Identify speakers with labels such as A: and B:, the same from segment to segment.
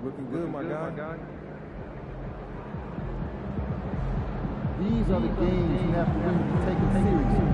A: Looking good, my guy.
B: These are the games you have to win to be taken seriously.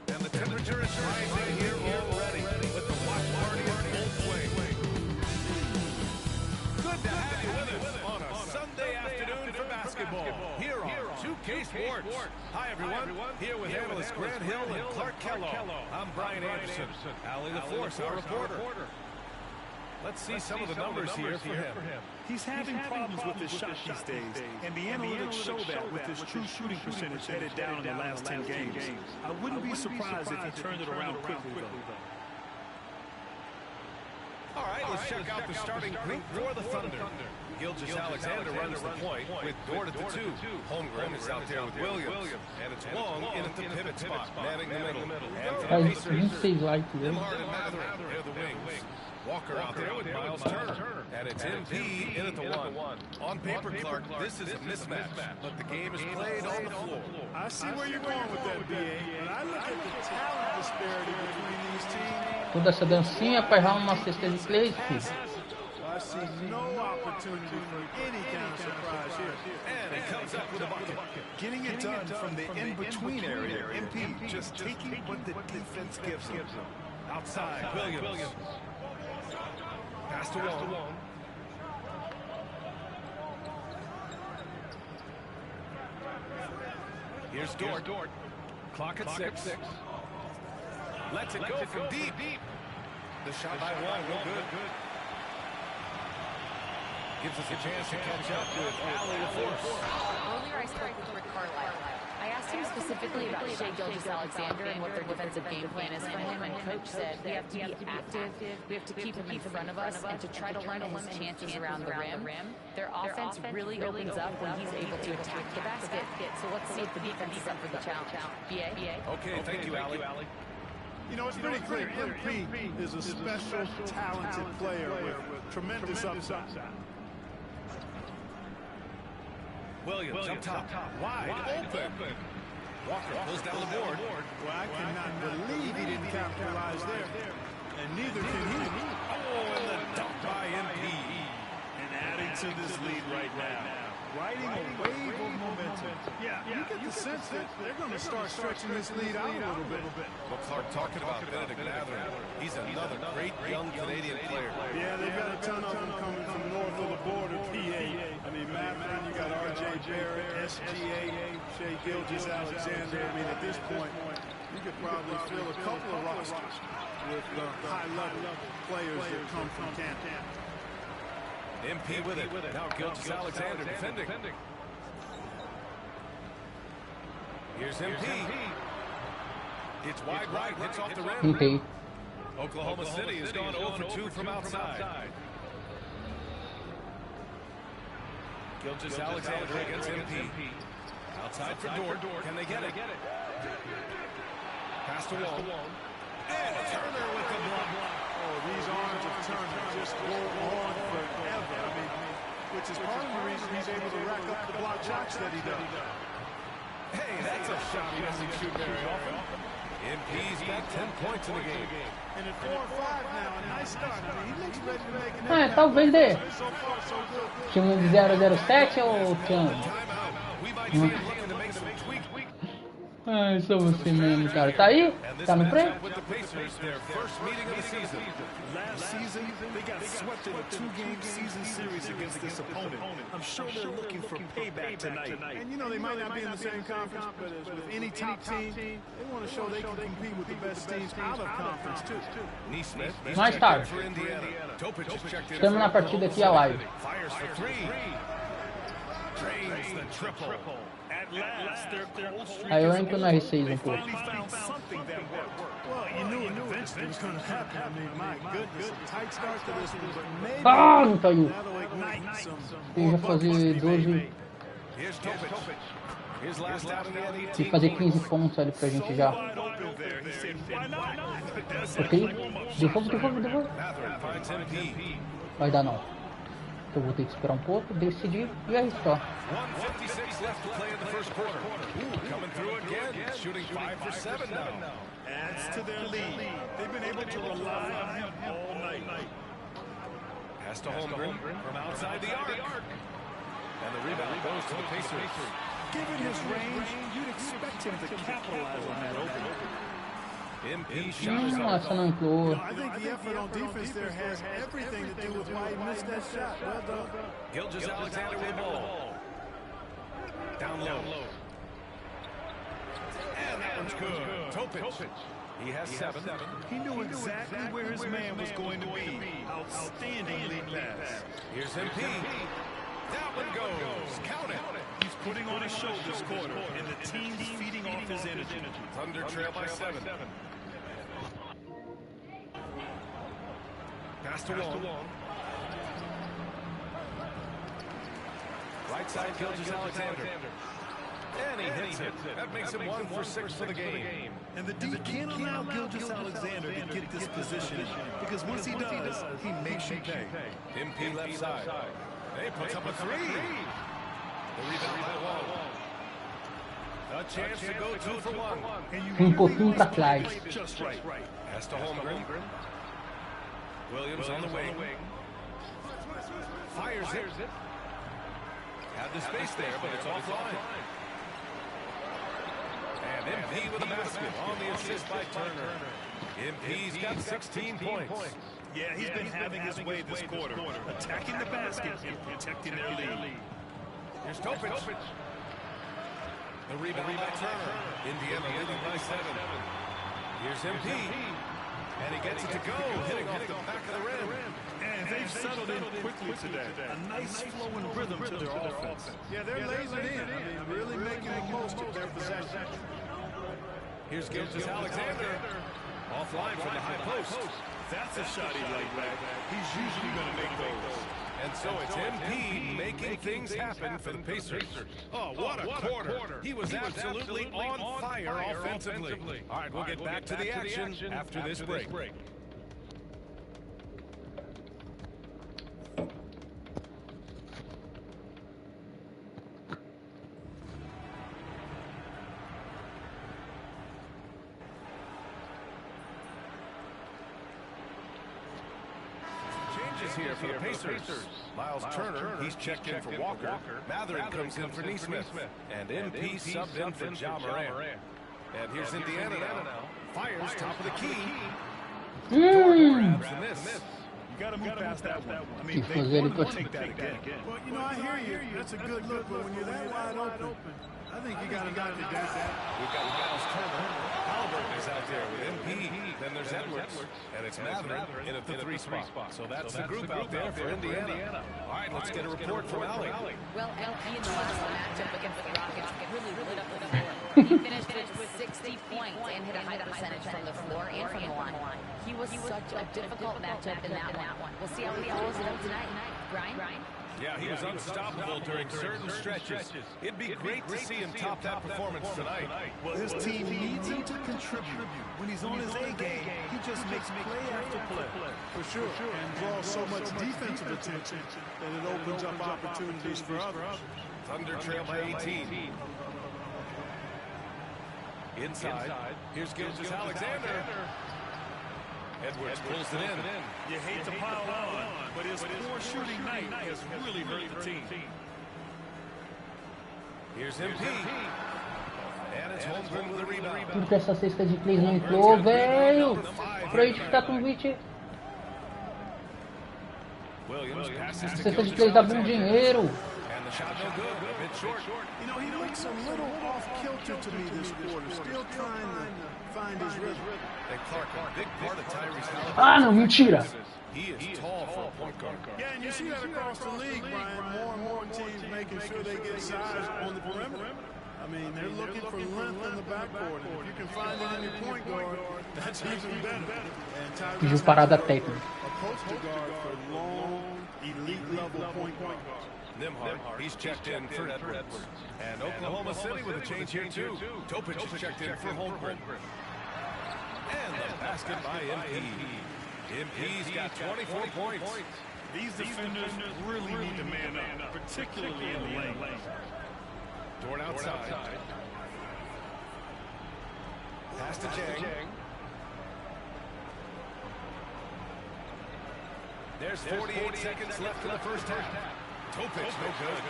C: And the temperature is rising here already with the watch party in full swing. Good to have you with us on a Sunday afternoon for basketball here on 2K Sports. Hi everyone, here with analysts Grant Hill and Clark Kellogg. I'm Brian Anderson. Allie LaForce, our reporter. Let's see some of the numbers here for him.
D: He's having problems with his shot these days, and the analytics show that with his true shooting percentage headed down in the last 10 games. I wouldn't be surprised if he turned it around quickly, though.
C: All right, let's check out the starting group for the Thunder. Gilgeous-Alexander runs the point with Dort at the 2. Holmgren is out there with Williams. And it's Long in at the pivot spot, manning the middle. And for the Pacers, Nembhard and Mathurin, they're the wings. Walker out there with Miles Turner. And it's MP in at the 1. On paper, Clark, this is a mismatch, but the game is played on the floor.
D: I see where you're going with that, BA. When I look at the talent disparity between these teams,
E: toda essa dancinha para errar uma cesta de Clay, filho.
D: I see no opportunity for any kind of surprise here.
C: And he comes up with a bucket.
D: Getting it done from the in-between area. MP just taking what the defense gives him.
C: Outside, Williams. Pass to Wong. Here's Dort. Clock at 6. Lets it go from deep. The shot by Wong, no good. Gives us a chance to catch up with Allie LaForce.
F: Earlier I spoke with Rick Carlisle. I asked him specifically about Shai Gilgeous-Alexander and what their defensive game plan is for him, and Coach said we have to be active, we have to keep him in front of us, and to try to limit his chances around the rim. Their offense really opens up when he's able to attack the basket, so let's see if the defense is up for the challenge. BA?
C: Okay, thank you, Allie.
D: You know, it's pretty clear. MP is a special, talented player with tremendous upside.
C: Williams up top, wide open. Walker pulls down the board.
D: Well, I cannot believe he didn't capitalize there. And neither can he.
C: Oh, and the dunk by MP.
D: And adding to this lead right now. Riding a wave of momentum. Yeah, you get the sense that they're going to start stretching this lead out a little bit.
C: Well, Clark, talking about Benedict Mathurin, he's another great young Canadian player.
D: Yeah, they've got a ton of them coming from north of the border, PA. I mean, Mathurin, you got R.J. Barrett, SGA, Shai Gilgeous-Alexander. I mean, at this point, you could probably fill a couple of rosters with high-level players that come from Canada.
C: MP with it. Now Gilgeous-Alexander defending. Here's MP. It's wide right, hits off the rim.
E: MP.
C: Oklahoma City has gone 0 for 2 from outside. Gilgeous-Alexander against MP. Outside for Dort. Can they get it? Pass to Wong. And Turner with the block.
D: Oh, these arms of Turner just go on forever. I mean, which is part of the reason he's able to rack up the block shots that he does.
C: Hey, that's a shot he doesn't shoot very often. MP's got 10 points in the game.
D: And at 4 or 5 now, a nice start. I mean, he looks ready to make an
E: É, talvez dê.
D: So far, so good.
E: Tinha um de 007 ou tinha um?
C: We might see him looking to make some tweaks.
E: Ai, sou você mesmo, cara. Tá aí? Tá no prêmio?
C: With the Pacers, their first meeting of the season.
D: Last season, they got swept in a 2-game season series against this opponent. I'm sure they're looking for payback tonight. And you know, they might not be in the same conference, but as with any top team, they want to show they can compete with the best teams out of conference too.
E: Mais tarde. Estamos na partida aqui a live.
C: Fires for three. Drains the triple.
E: Aí eu entro na R6 um pouco. Ah, não caiu. Tem que fazer 12. Tem que fazer 15 pontos ali pra gente já. Ok? Devolve. Vai dar não. Eu vou ter que esperar um pouco, decidir e aí só.
C: 1:56 left to play in the first quarter. Coming through again, shooting 5 for 7 now.
D: Adds to their lead. They've been able to rely on him all night.
C: Pass to Holmgren from outside the arc. And the rebound goes to the Pacers.
D: Given his range, you'd expect him to capitalize on that opening.
C: MP shot is
E: Nossa, não entrou.
D: I think the effort on defense there has everything to do with why he missed that shot. Well done.
C: Gilgeous-Alexander with the ball. Down low. And that one's good. Topic. He has 7.
D: He knew exactly where his man was going to be. Outstanding lead pass.
C: Here's MP. That one goes. Count it.
D: He's putting on a show this quarter, and the team's feeding off his energy.
C: Thunder trail by 7. Pass to Wong. Right side, Gilgeous-Alexander. And he hits it. That makes him 1 for 6 for the game.
D: And the D can't allow Gilgeous-Alexander to get this position, because once he does, he makes you pay.
C: MP left side. He puts up a 3. The rebound by Wong. A chance to go 2 for 1.
E: Pouquinho pra trás.
D: Just right.
C: Pass to Holmgren. Williams on the wing. Fires it. Had the space there, but it's offline. And MP with a basket on the assist by Turner. MP's got 16 points.
D: Yeah, he's been having his way this quarter, attacking the basket and protecting their lead.
C: Here's Topic. The rebound by Turner. Indiana leading by 7. Here's MP. And he gets it to go, hitting off the back of the rim.
D: And they've settled in quickly today. A nice flow and rhythm to their offense. Yeah, they're lasered in. I mean, really making the most of their possession.
C: Here's Gilgeous-Alexander. Offline from the high post.
D: That's a shot he like back. He's usually going to make those.
C: And so it's MP making things happen for the Pacers. Oh, what a quarter. He was absolutely on fire offensively. All right, we'll get back to the action after this break. Here for the Pacers. Miles Turner, he's checked in for Walker. Matherin comes in for Nesmith. And MP subbed in for Ja Morant. And here's Indiana now. Fires top of the key. Grabs the miss.
D: You got to move past that one. I mean, they want to take that again. But, you know, I hear you. That's a good look. But when you're that wide open, I think you got to knock it down.
C: We've got Miles Turner. Halliburton is out there with MP. Then there's Edwards. And it's Matherin in at the 3 spot. So that's the group out there for Indiana. All right, let's get a report from Allie.
F: Well, LP in the last matchup against the Rockets really lit up the floor. He finished with 60 points and hit a high percentage from the floor and from the line. He was such a difficult matchup in that one. We'll see how he follows it up tonight. Brian?
C: Yeah, he was unstoppable during certain stretches. It'd be great to see him top that performance tonight.
D: Well, his team needs him to contribute. When he's on his A game, he just makes play after play. For sure. And draws so much defensive attention that it opens up opportunities for others.
C: Thunder trail by 18. Inside. Here's Gilgeous-Alexander. Edwards pulls it in.
D: You hate to pile on, but his poor shooting night has really hurt the team.
C: Here's MP. And it's Holmgren with the rebound.
E: Porque essa cesta de 3 não entrou, velho. Pra gente ficar com o 20.
C: Williams
E: Cesta de 3 dá bom dinheiro.
C: And the shot no good, a bit short.
D: You know, he looks a little off kilter to me this quarter, still trying to find his rhythm.
C: And Clark, a big part of Tyrese Halliburton.
E: Ah, não, mentira.
C: He is tall for a point guard.
D: Yeah, and you see that across the league, Brian. More and more teams making sure they get size on the perimeter. I mean, they're looking for length in the backcourt. And if you can find it in your point guard, that's even better. And
E: Pediu
D: Tyrese
E: parada técnica.
D: a poster guard for long, elite-level point guards.
C: Nembhard, he's checked in for Edwards. And Oklahoma City with a change here, too. Topic is checked in for Holmgren. And the basket by MP. MP's got 24 points.
D: These defenders really need to man up, particularly in the lane.
C: Dort outside. Pass to Jang. There's 48 seconds left in the first half. Topic, no good.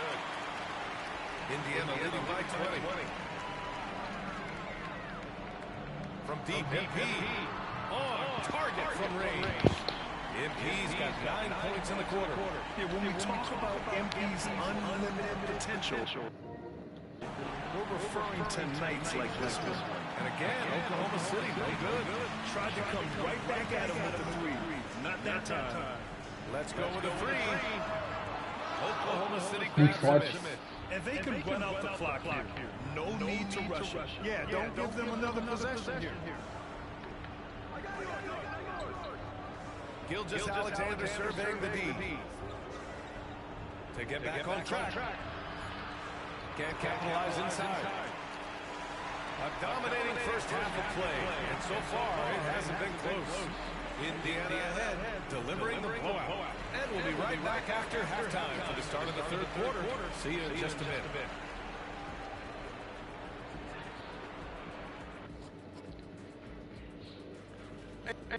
C: Indiana leading by 20. From deep, MP. On target from range. MP's got 9 points in the quarter.
A: Yeah, when we talk about MP's unlimited potential, we're referring to nights like this one.
C: And again, Oklahoma City, no good.
A: Tried to come right back at him with the three. Not that time.
C: Let's go with a three. Oklahoma City
E: Good
C: grabs
E: watch.
C: it.
A: And they can run out the clock here. No need to rush it.
D: Yeah, don't give them another possession here.
C: Gilgeous-Alexander surveying the D. To get back on track. Can't capitalize inside. A dominating first half of play, and so far it hasn't been close. Indiana ahead, delivering the blowout. And we'll be right back after halftime for the start of the third quarter. See you in just a bit.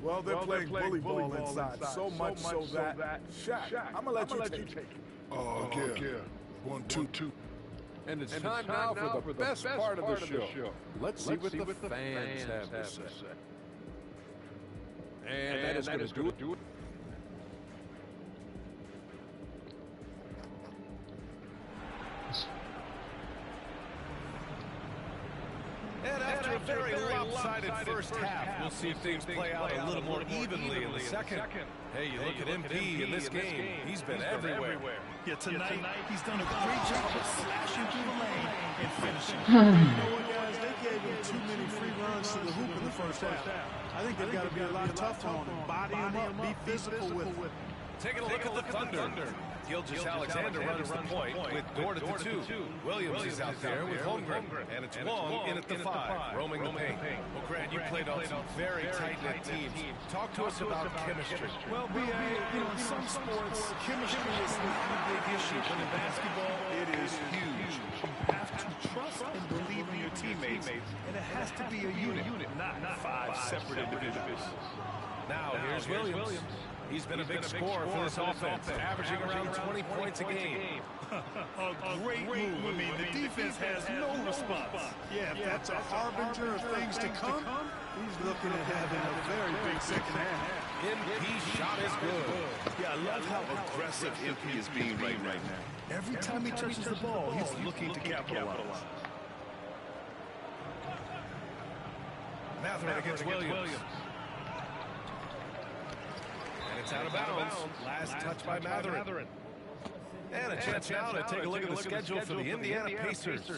G: Well, they're playing bully ball inside, so much so that Shaq, I'm gonna let you take it.
H: Oh, yeah. 1, 2, 2.
I: And it's time now for the best part of the show. Let's see what the fans have to say. And that is going to do it.
C: And after a very lopsided first half, we'll see if things play out a little more evenly in the second. Hey, you look at MP in this game, he's been everywhere.
A: Yeah, tonight he's done a great job of slashing through the lane and finishing.
D: You know what, guys? They gave him too many free runs to the hoop in the first half. I think they've got to be a lot tougher on him. Body him up, be physical with him.
C: Taking a look at the Thunder. Gilgeous-Alexander runs the point with Dort at the 2. Williams is out there with Holmgren. And it's Wong in at the 5, roaming the paint. Well, Grant, you played on some very tight-knit teams. Talk to us about chemistry.
A: Well, B.A., in some sports, chemistry is not a big issue. But in basketball, it is huge. You have to trust and believe in your teammates, and it has to be a unit, not 5 separate individuals.
C: Now, here's Williams. He's been a big scorer for this offense, averaging around 20 points a game.
A: A great move. I mean, the defense has no response.
D: Yeah, if that's a harbinger of things to come, he's looking at having a very big second half.
C: MP's shot is good.
A: Yeah, I love how aggressive MP is being right now. Every time he touches the ball, he's looking to capitalize.
C: Mathurin against Williams. And it's out of bounds. Last touch by Mathurin. And a chance now to take a look at the schedule for the Indiana Pacers.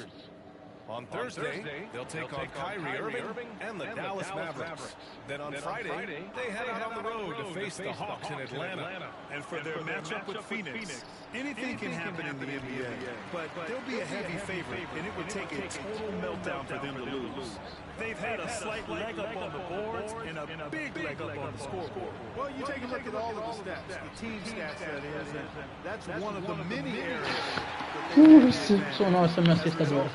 C: On Thursday, they'll take on Kyrie Irving and the Dallas Mavericks. Then on Friday, they head out on the road to face the Hawks in Atlanta.
A: And for their matchup with Phoenix, anything can happen in the NBA. But they'll be a heavy favorite, and it would take a total meltdown for them to lose. They've had a slight leg up on the boards and a big leg up on the scoreboard.
D: Well, you take a look at all of the stats, the team stats that is, and that's one of the many areas.
E: Nossa, minha cestadora.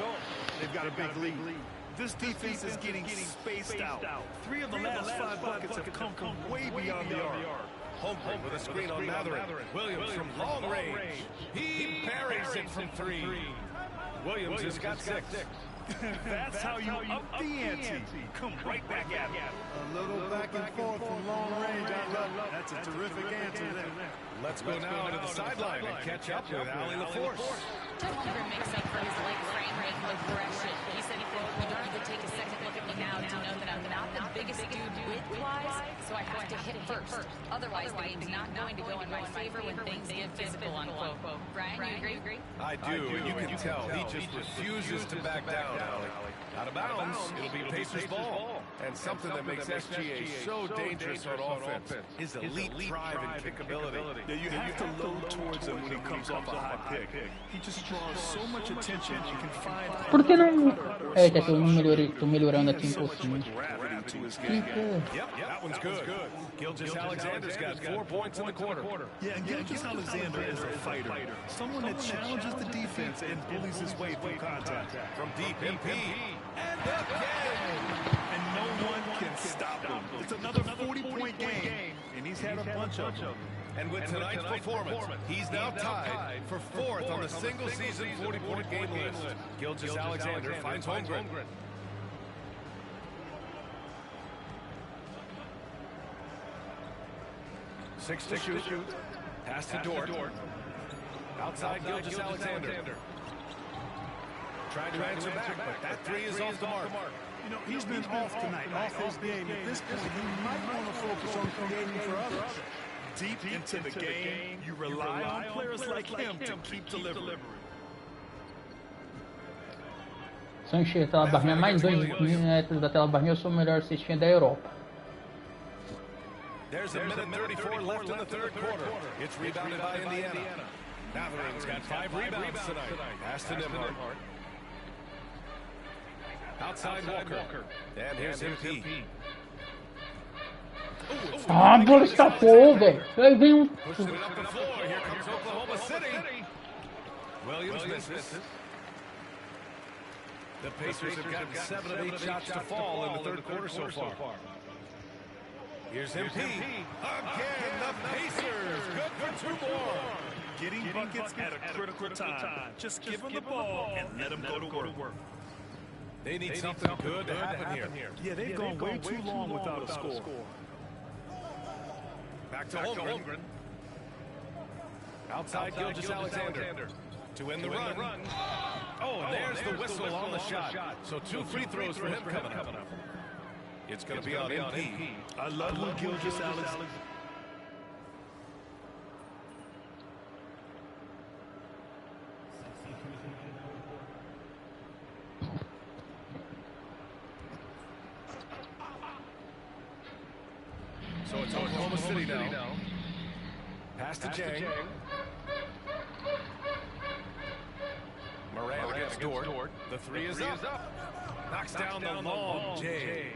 A: They've got a big lead. This defense is getting spaced out. 3 of the last 5 buckets have come from way beyond the arc.
C: Holmgren with a screen on Mathurin. Williams from long range. He buries it from 3. Williams has got 6.
A: That's how you up the ante. Come right back at it.
D: A little back and forth from long range. I love it. That's a terrific answer there.
C: Let's go now to the sideline and catch up with Allie LaForce.
F: Chet Holmgren makes up for his leg frame with aggression. He said, quote, "You don't have to take a second look at me now to know that I'm not the biggest dude width-wise, so I have to hit first. Otherwise, the game's not going to go in my favor when things get physical," unquote. Brian, you agree?
C: I do, and you can tell he just refuses to back down, Allie. Out of bounds, it'll be Pacers ball. And something that makes SGA so dangerous on offense, his elite drive and kickability.
A: Yeah, you have to load towards him when he comes off a high pick. He just draws so much attention and can find...
E: Por que não... É, que eu tô melhorando aqui um pouquinho.
C: Yep, that one's good. Gilgeous Alexander's got 4 points in the quarter.
A: Yeah, and Gilgeous Alexander is a fighter. Someone that challenges the defense and bullies his way through contact.
C: From deep, MP. And again!
A: And no one can stop him. It's another 40-point game, and he's had a bunch of them.
C: And with tonight's performance, he's now tied for 4th on the single-season 40-point game list. Gilgeous Alexander finds Holmgren. 6 to shoot. Pass to Dort. Outside Gilgeous Alexander. Trying to answer back, but that 3 is off the mark.
D: You know, he's been off tonight, off his game. At this point, he might want to focus on creating for others.
A: Deep into the game, you rely on players like him to keep delivering.
E: Se eu encher a tela barrinha mais 2 metros da tela barrinha, eu sou o melhor cestinha da Europa.
C: There's a minute 34 left in the third quarter. It's rebounded by Indiana. Mathering's got 5 rebounds tonight. Pass to Nembhard. Outside Walker. And here's MP.
E: Ah, a bola escapou, velho. Aí vem um...
C: Pushing it up the floor. Here comes Oklahoma City. Williams misses. The Pacers have gotten 7 of 8 shots to fall in the third quarter so far. Here's MP. Again, the Pacers. Good for 2 more.
A: Getting buckets at a critical time. Just give them the ball and let them go to work.
C: They need something good to happen here.
A: Yeah, they've gone way too long without a score.
C: Back to Holmgren. Outside Gilgeous Alexander. To end the run. Oh, and there's the whistle on the shot. So 2 free throws for him coming up. It's going to be on MP.
A: I love when Gilgeous Alexander...
C: So it's Oklahoma City now. Pass to Jang. Moran against Dort. The 3 is up. Knocks down the long J.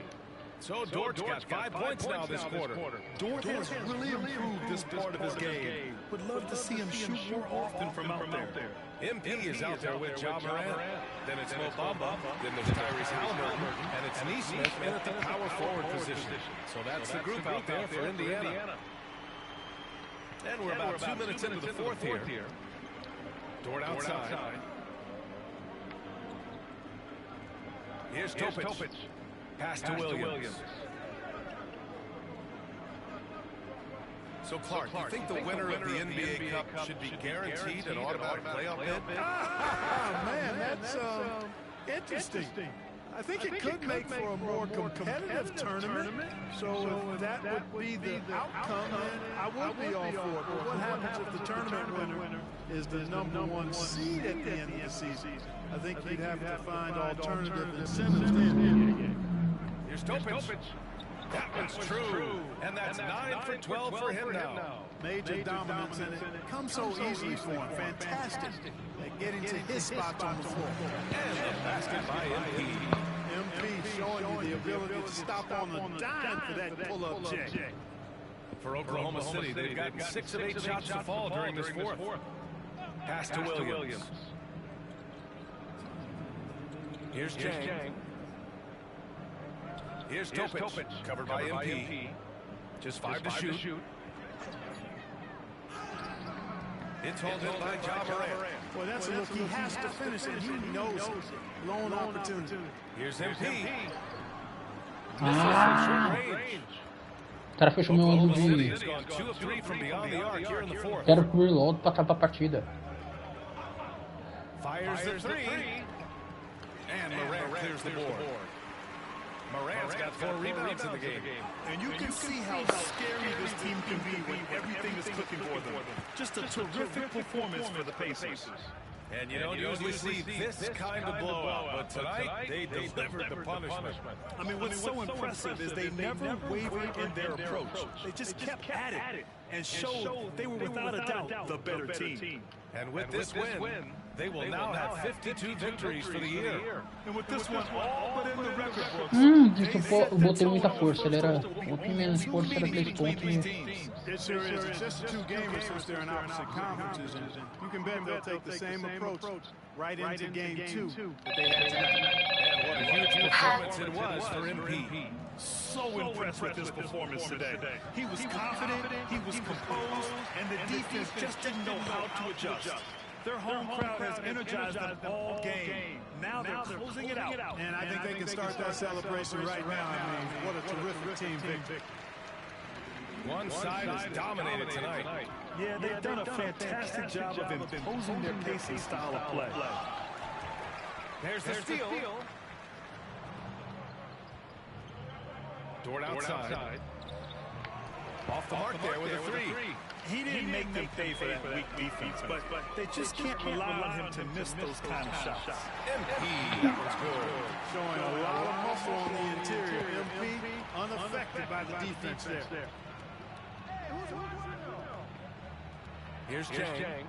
C: So Dort's got 5 points now this quarter.
A: Dort has really improved this part of his game. Would love to see him shoot more often from out there.
C: MP is out there with Ja Morant. Then it's Mo Bamba. Then there's Tyrese Halliburton. And it's Nesmith in at the power forward position. So that's the group out there for Indiana. And we're about 2 minutes into the fourth here. Dort outside. Here's Topic. Pass to Williams. So, Clark, you think the winner of the NBA Cup should be guaranteed an automatic playoff bid?
D: Man, that's interesting. I think it could make for a more competitive tournament. So if that would be the outcome, then I would be all for it. But what happens if the tournament winner is the #1 seed at the end of the season? I think you'd have to find alternative incentives then.
C: Here's Topic. That one's true. And that's 9 for 12 for him now.
D: Major dominance, and it comes so easily for him. Fantastic at getting to his spots on the floor.
C: And the basket by MP.
D: MP showing you the ability to stop on the dime for that pull-up check.
C: For Oklahoma City, they've gotten 6 of 8 shots to fall during this fourth. Pass to Williams. Here's Jang. Here's Topic, covered by MP. Just 5 to shoot. It's held in by Ja Morant.
D: Well, that's a look he has to finish, and he knows it. Lone opportunity.
C: Here's MP.
E: Ah! O cara fechou meu ângulo de... Quero pro reload pra acabar a partida.
C: Fires the three. And Morant clears the board. Morant's got 4 rebounds in the game.
A: And you can see how scary this team can be when everything is clicking for them. Just a terrific performance for the Pacers.
C: And you don't usually see this kind of blowout, but tonight they delivered the punishment.
A: I mean, what's so impressive is they never wavered in their approach. They just kept at it and showed they were without a doubt the better team.
C: And with this win, they will now have 52 victories for the year.
A: And with this one all but in the record books,
E: Eu botei muita força, ele era um pouquinho menos força, era 3 pontos.
D: It sure is. It's just 2 gamers since they're in opposite conferences, and you can bet they'll take the same approach right into game 2 that they had tonight.
C: And what a huge performance it was for MP.
A: So impressed with his performance today. He was confident, he was composed, and the defense just didn't know how to adjust. Their home crowd has energized them all game. Now they're closing it out.
D: And I think they can start that celebration right now. I mean, what a terrific team victory.
C: One side is dominated tonight.
A: Yeah, they've done a fantastic job of imposing their pace and style of play.
C: There's the steal. Dort outside. Off the mark there with a 3.
A: He didn't make them pay for that weak defense, but they just can't rely on him to miss those kind of shots.
C: MP, that was good.
D: Showing a lot of muscle on the interior. MP unaffected by the defense there.
C: Here's Chang.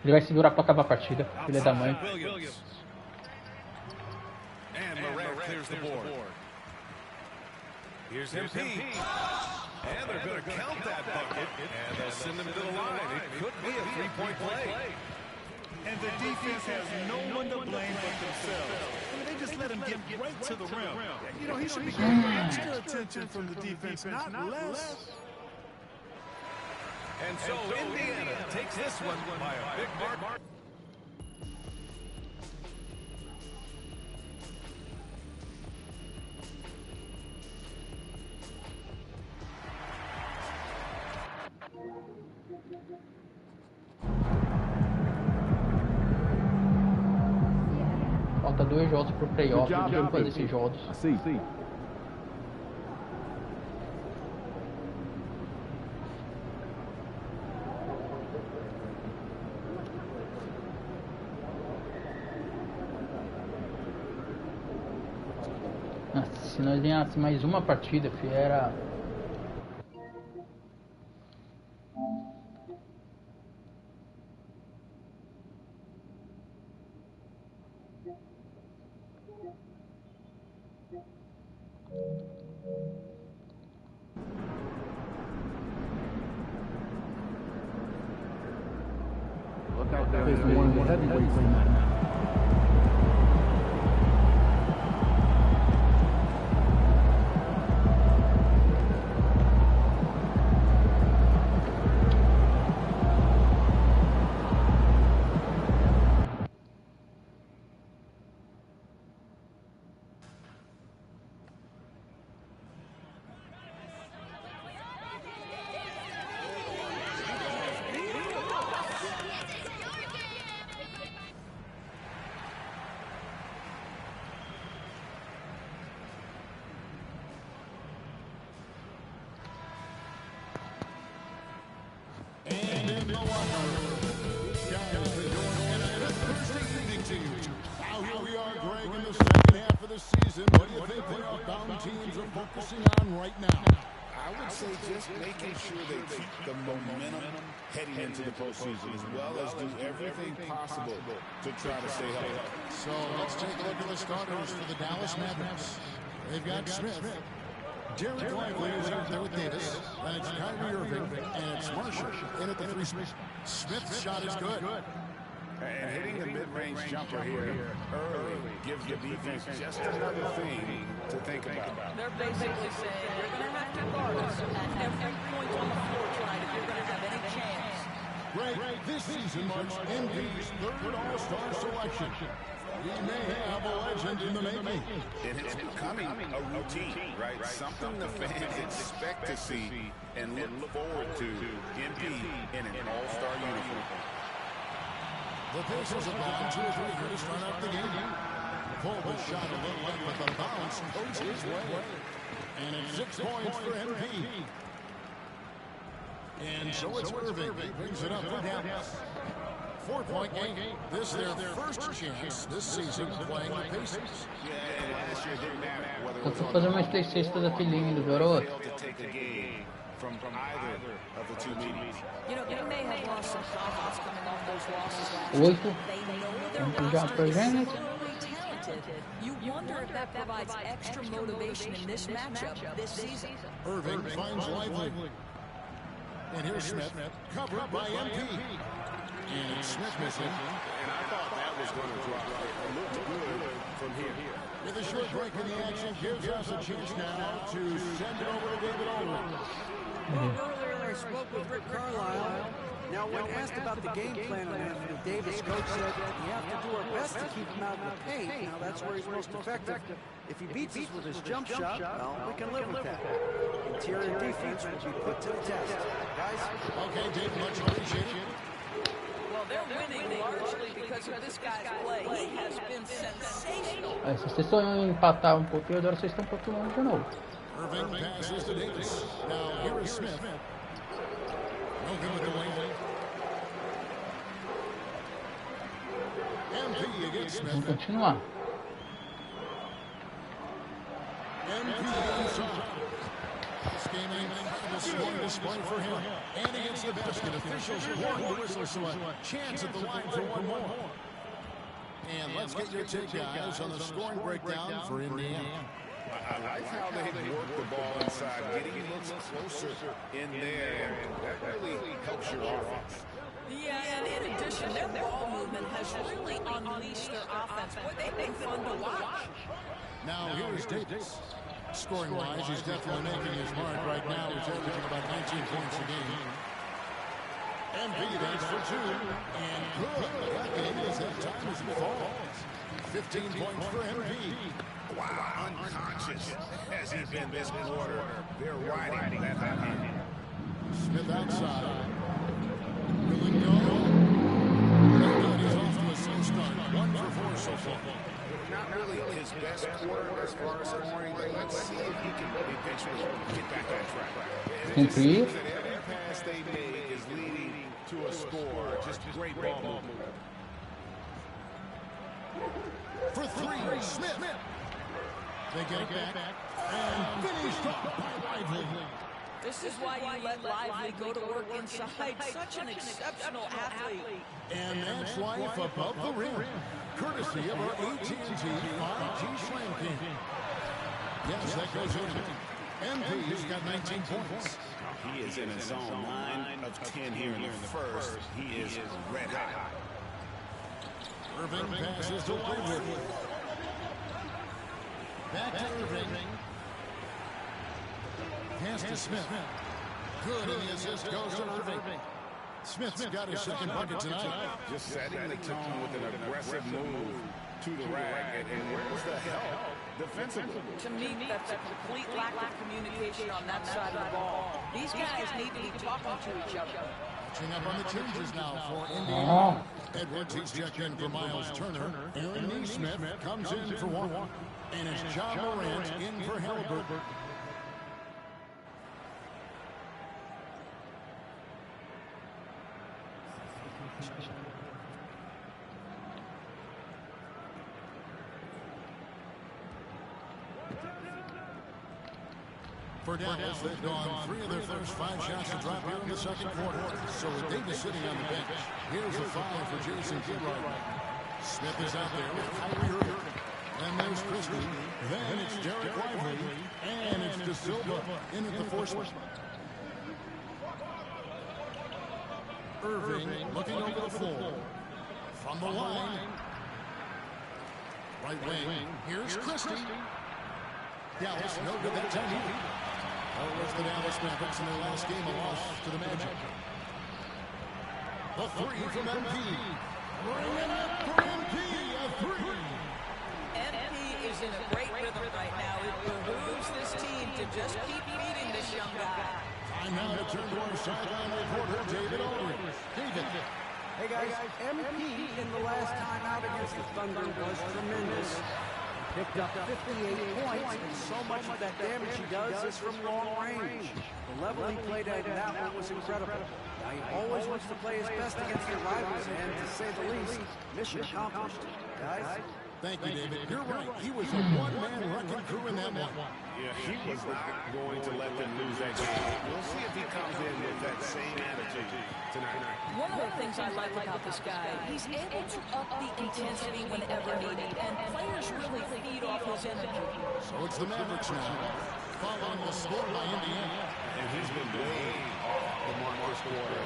E: Ele vai segurar pra acabar a partida, filha da mãe.
C: And Morant clears the board. Here's MP. And they're going to count that bucket. And they'll send him to the line. It could be a 3-point play.
A: And the defense has no one to blame but themselves. I mean, they just let him get right to the rim.
D: You know, he should be getting extra attention from the defense, not less.
C: And so Indiana takes this one by a big mark.
E: Falta 2 jogos pro playoff, eu devo fazer esses jogos.
B: Sim.
E: Se nós ganhássemos mais uma partida, filho, era...
B: Look out there, there's one of the heavyweights tonight.
H: Now here we are, Greg, in the second half of the season. What do you think the outbound teams are focusing on right now?
J: I would say just making sure they keep the momentum heading into the postseason, as well as do everything possible to try to stay healthy.
H: So let's take a look at the starters for the Dallas Mavericks. They've got Smith. Derek Lively is out there with Davis. Then it's Kyrie Irving, and it's Marshall in at the 3. Smith's shot is good.
J: And hitting the mid-range jumper here early gives the defense just another thing to think about.
K: They're basically saying you're going to have to guard us at every point on the floor tonight if you're going to
H: season marks MP's third All-Star selection. He may have a legend in the making.
J: And it's becoming a routine, right? Something the fans expect to see and look forward to MP in an All-Star uniform.
H: The Pacers have gone 2 or 3 here to start out the game. Pull the shot a little late, but the bounce goes his way. And it's 6 points for MP. And so it's Irving. He brings it up for Dallas. 4-point game. This is their first chance this season playing the Pacers.
E: Tô fazendo uma cesta daquele lindo, garoto.
J: From either of the two meetings.
F: You know, they may have lost some confidence coming off those losses last year.
E: 8.
F: They know they're
E: Vamos já pra gente.
F: really talented. You wonder if that provides extra motivation in this matchup this season.
H: Irving finds Lively. And here's Smith, covered by MP. And it's Smith missing.
J: And I thought that was going to drop. It looked good from here.
H: With a short break in the action, gives us a chance now to send it over to David Aldridge.
K: Earlier I spoke with Rick Carlisle. Now, when asked about the game plan on Anthony Davis, coach said we have to do our best to keep him out of the paint. Now, that's where he's most effective. If he beats us with his jump shot, well, we can live with that. Interior defense will be put to the test. Guys?
H: Okay, David, much appreciated.
L: Well, they're winning largely because of this guy's play. He has been sensational.
E: Se vocês estão empatar um pouquinho, agora vocês estão um pouquinho longe de novo.
H: Irving passes to Davis. Now here is Smith. No good with the wing. MP against Smith.
E: Vamos continuar.
H: MP inside. This game ain't a scoring display for him. And against the basket, officials blowing the whistle, so a chance at the line for one more. And let's get your take, guys, on the scoring breakdown for Indiana.
J: I like how they work the ball inside, getting looks closer in there, and that really helps your offense.
L: Yeah, and in addition, their ball movement has really unleashed their offense. Boy, they've been fun to watch.
H: Now here's Davis. Scoring-wise, he's definitely making his mark right now. He's averaging about 19 points a game. MP that's for 2. And good. That game is that time as it falls. 15 points for MP.
J: Wow, unconscious has he been this quarter. They're riding that hot hand.
H: Smith outside. Will it go? He's off to a slow start. 1 for 4 so far.
J: Not really his best quarter as far as scoring. Let's see if he can eventually get back on track.
E: Improve.
J: Every pass they make is leading to a score. Just great ball movement.
H: For 3, Smith. They get it back. And finished off by Lively.
L: This is why you let Lively go to work inside. Such an exceptional athlete.
H: And that's life above the rim. Courtesy of our AT&T 5G Slam King. Yes, that goes in. MP's got 19 points.
J: He is in a zone 9 of 10 here in the first. He is red hot.
H: Irving passes to Lively. Back to Irving. Pass to Smith. Good, and the assist goes to Irving. Smith's got his second bucket tonight.
J: Just setting the tone with an aggressive move to the rack. And where's the help defensively?
L: To me, that's a complete lack of communication on that side of the ball. These guys need to be talking to each other.
H: Catching up on the changes now for Indiana. Edwards, he's checked in for Miles Turner. Aaron Neesmith comes in for 1. And it's John Morant in for Halliburton. For Dallas, they've gone 3 of their first 5 shots to drop here in the second quarter. So with Davis sitting on the bench, here's a foul for Jason Kidd. Smith is out there with Kyrie Irving. And there's Christie. Then it's Derek Lively. And it's De Silva in at the force. Irving looking over the floor. From the line. Right wing. Here's Christie. Dallas, no good that time either. Oh, it was the Dallas Mavericks in their last game, a loss to the Magic. The three from MP. Bringing it for MP, a three.
L: MP is in a great rhythm right now. It behooves this team to just keep feeding this young guy.
H: Time now to turn to our sideline reporter, David Aldridge. David.
K: Hey guys, MP in the last time out against the Thunder was tremendous. Picked up 58 points, and so much of that damage he does is from long range. The level he played at that one was incredible. Now he always wants to play his best against their rivals, and to say the least, mission accomplished. Guys?
H: Thank you, David. You're right. He was a one-man wrecking crew in that one.
J: Yeah, he was not going to let them lose that game. We'll see if he comes in with that same attitude tonight.
L: One of the things I like about this guy, he's able to up the intensity whenever needed, and players really feed off his energy.
H: So it's the Mavericks now, following the score by Indiana.
J: And he's been way off the mark this quarter.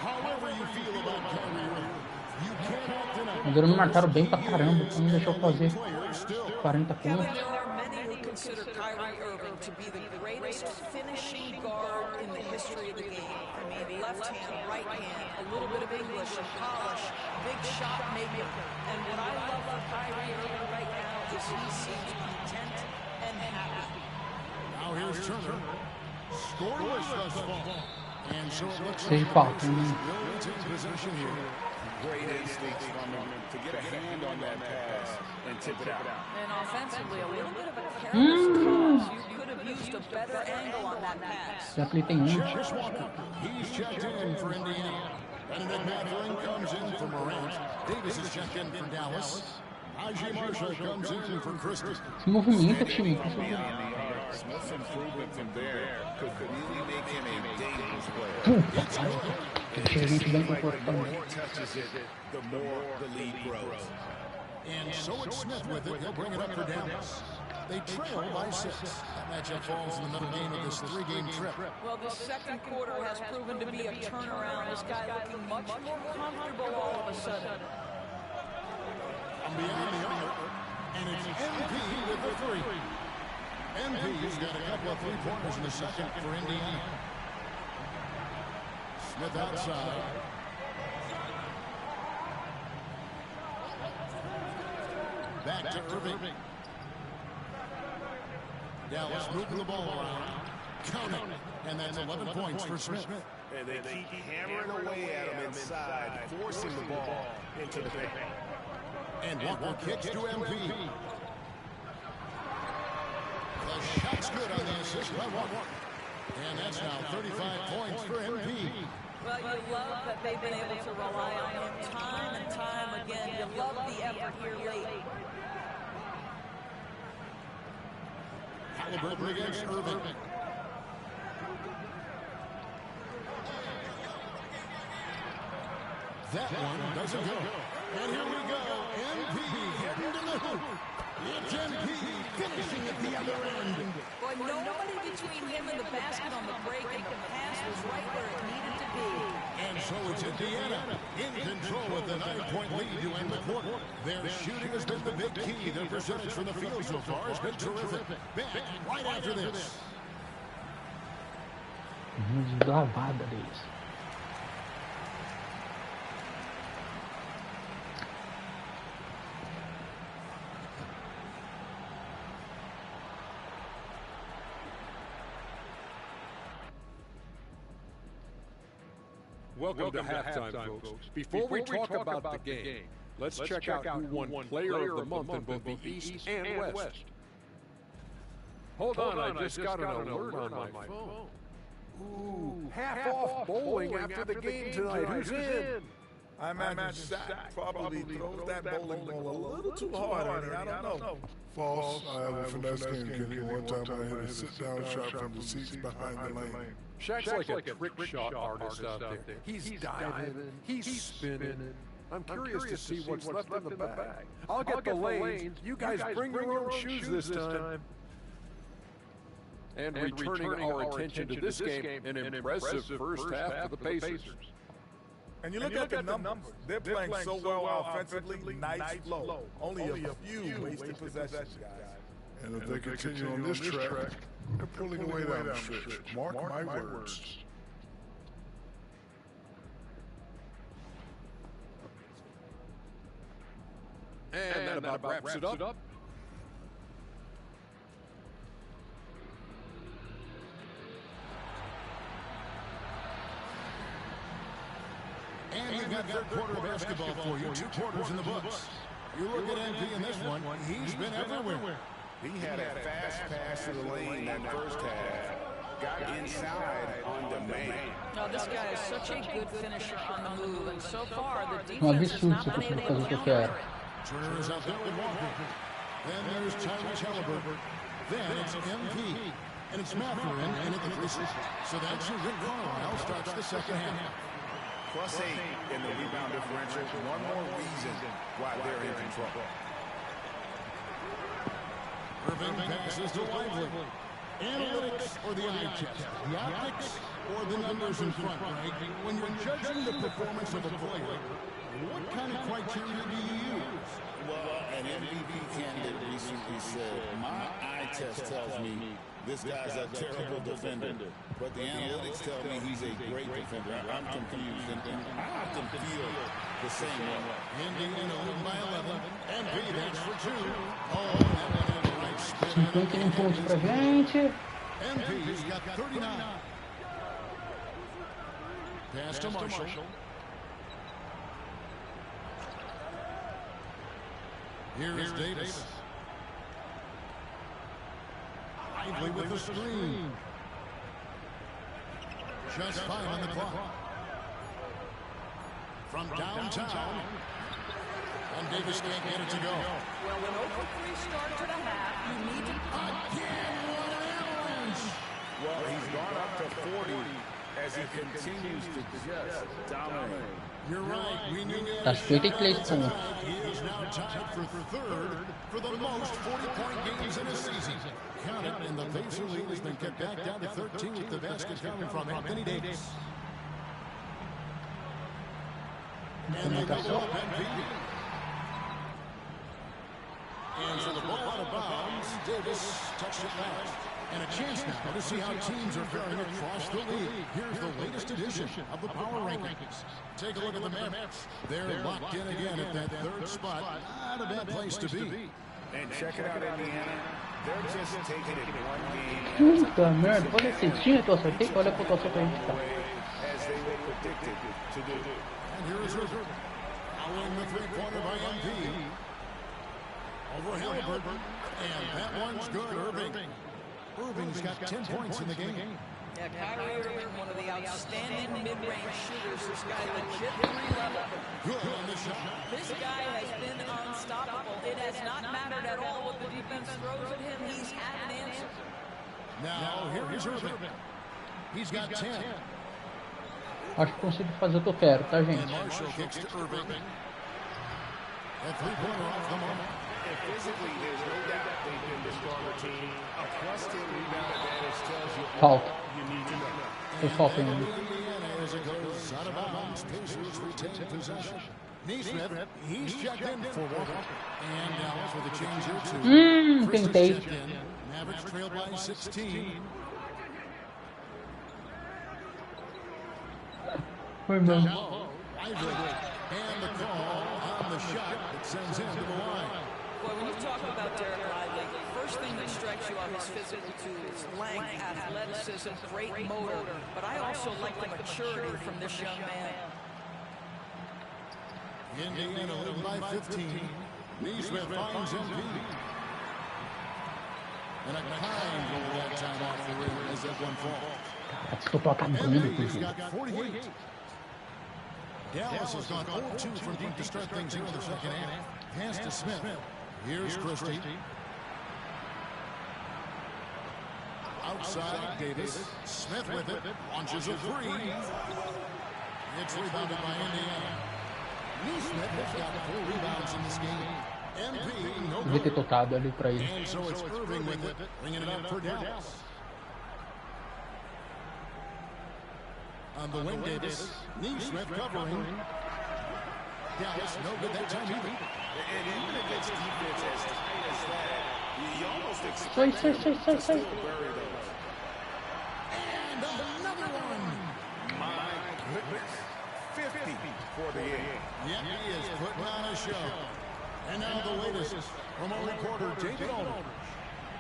H: However you feel about Kyrie Irving, you cannot deny.
E: Mas eles me marcaram bem pra caramba, então não deixou fazer 40 pontos.
L: Consider Kyrie Irving to be the greatest finishing guard in the history of the game. I mean, left hand, right hand, a little bit of English and polish, big shot maker. And what I love about Kyrie Irving right now is he seems content and happy.
H: Now here's Turner, scoreless thus far. And so it looks
E: like
H: he'll retain possession here.
J: Great instincts from him to get a hand on that pass and tip it out.
L: And offensively, a little bit of a careless toss. You could have used a better angle on that pass.
H: Jarvis Walker, he's checked in for Indiana. Benedict Mathurin comes in for Morant. Davis is checked in for Dallas. Najee Marshall comes in for Christie.
E: Se movimenta, time.
J: Smith's improvement from there could really make him a dangerous player. The more he touches it, the more the lead grows.
H: And so it's Smith with it. He'll bring it up for Dallas. They trail by 6. That matchup falls in the middle game of this 3-game trip.
L: Well, the second quarter has proven to be a turnaround. This guy looking much more comfortable all of a sudden.
H: Beyond the arc, and it's MP with the 3. MP's got a couple of 3-pointers in the second for Indiana. Smith outside. Back to Irving. Dallas moving the ball around. Counting. And that's 11 points for Smith.
J: And they keep hammering away at him inside, forcing the ball into the paint.
H: And Walker kicks to MP. The shot's good on the assist by Walker. And that's now 35 points for MP.
L: Well, you love that they've been able to rely on him time and time again. You love the effort here late.
H: Halliburton against Irving. That one doesn't go. And here we go. MP heading to the hoop. It's MP finishing at the other end.
L: Boy, nobody between him and the basket on the break, and the pass was right where it needed to be.
H: And so it's Indiana in control with the 9-point lead to end the quarter. Their shooting has been the big key. Their percentage from the field so far has been terrific. Back right after this.
E: Deslavada deles.
I: Welcome to halftime, folks. Before we talk about the game, let's check out who won Player of the Month in both the East and West. Hold on, I just got an alert on my phone. Ooh, half-off bowling after the game tonight. Who's in?
G: I imagine Shaq probably throws that bowling ball a little too hard. I don't know. False. I have a finesse game, Kenny. One time I hit a sit-down shot from the seats behind the lane.
I: Shaq's like a trick shot artist out there. He's diving, he's spinning. I'm curious to see what's left in the bag. I'll get the lanes. You guys bring your own shoes this time. And returning our attention to this game, an impressive first half for the Pacers.
G: And you look at the numbers. They're playing so well offensively, nice flow. Only a few wasted possessions, guys. And if they continue on this track, they're pulling away down the stretch. Mark my words.
I: that about wraps it up.
H: And we've got third quarter of basketball for you. 2 quarters in the books. You look at MP in this one, he's been everywhere.
J: He had a fast pass to the lane that first half. Got inside on demand.
L: No, this guy is such a good finisher on the move, and so far the
E: Um
L: defense has
E: absurdo
L: not
E: você
L: been
E: conseguir
L: able
E: fazer o
L: to
E: que eu
L: counter
E: quero.
L: it.
H: Turner is out there with Walker. Then there's Tyrese Halliburton. Then it's MP. And it's Mathurin in at the 3-6. So that's your Rick Carlisle starts the second half.
J: +8 in the rebound differential. One more reason why they're in control.
H: Irving passes to Lively. Analytics or the eye test? The optics or the numbers in front, right? When you're judging the performance of a player, what kind of criteria do you use?
J: Well, an MVP candidate recently said, my eye test tells me this guy's a terrible defender, but the analytics tell me he's a great defender. I'm confused, and I often feel the same way.
H: Indiana leading by 11. MP, that's for 2. Oh, that one had the right spin.
E: 51 pontos pra gente.
H: MP's got 39. Pass to Marshall. Here is Davis. Lively with the screen. Just 5 on the clock. From downtown. And Davis can't get it to go.
L: Well, when 0-3 start to the half, you need to...
H: Again, what an avalanche!
J: Well, he's gone up to 40 as he continues to just dominate.
H: You're right. We knew
E: Tá 53 pontos.
H: he is now tied for third for the most 40-point games in a season. Count it, and the Pacer lead has been kept back down to 13 with the basket coming from Anthony Davis. And they go up MP. And so the ball out of bounds. Davis touched it last. And a chance now to see how teams are faring across the league. Here's the latest edition of the Power Rankings. Take a look at the Mavs. They're locked in again at that third spot. Not a bad place to be.
J: And check it out, Indiana. They're just taking it one game
E: Puta merda, olha esse time que eu acertei, olha a pontuação que a gente tá.
J: as they were predicted to do.
H: And here is Irving. Following the three-pointer by MP. Over Halliburton. And that one's good, Irving. Irving's got 10 points in the game.
L: Yeah, Kyrie Irving, one of the outstanding mid-range shooters. This guy legit 3-level.
H: Good on the shot.
L: This guy has been unstoppable. It has not mattered at all what the defense throws at him. He's had an answer.
H: Now, here is Irving. He's got 10.
E: Acho que consigo fazer o que eu quero, tá,
H: And
E: gente?
H: Marshall kicks to Irving. That three-pointer off the mark.
C: And physically, there's no doubt they've been the stronger team. A +10 rebound advantage tells you all
E: Falta.
C: you need to know.
E: Foi falta ainda.
H: Indiana as it goes out of bounds. Pacers retain possession. Neesmith, he's checked in for Walker. And Dallas with a change here too. Chris is
E: tentei.
H: checked in. Mavericks trail by 16.
E: Foi mesmo.
H: Now, Lively. And the call on the shot that sends him to the line.
L: Boy, when you talk about Derek Lively, the first thing that strikes you are his physical tools, length, athleticism, great motor. But I also like the maturity from this young man.
H: Indiana leading by 15. Neesmith finds MP. And a kind goal that time off the rim as that one falls.
E: Cara, se eu tô acabando,
H: MP's
E: inclusive.
H: got 48. Dallas has gone 0-2 from deep to start things here in the second half. Pass to Smith. Here's Christie. Outside Davis. Smith with it. Launches a three. It's rebounded by Indiana. Neesmith has got 4 rebounds in this game. MP, no
E: Devia ter
H: good.
E: tocado ali pra ele.
H: And so it's Irving with it, bringing it up for Dallas. On the wing, Davis. Neesmith covering. Dallas, no good that time either.
J: And even against defense as tight as that, you almost expect
E: Sai,
J: them
E: sai.
J: to still bury those.
H: And another one.
J: My goodness. 50 for the game.
H: Yep, he is putting on a show. And now the latest from our reporter, David Aldridge.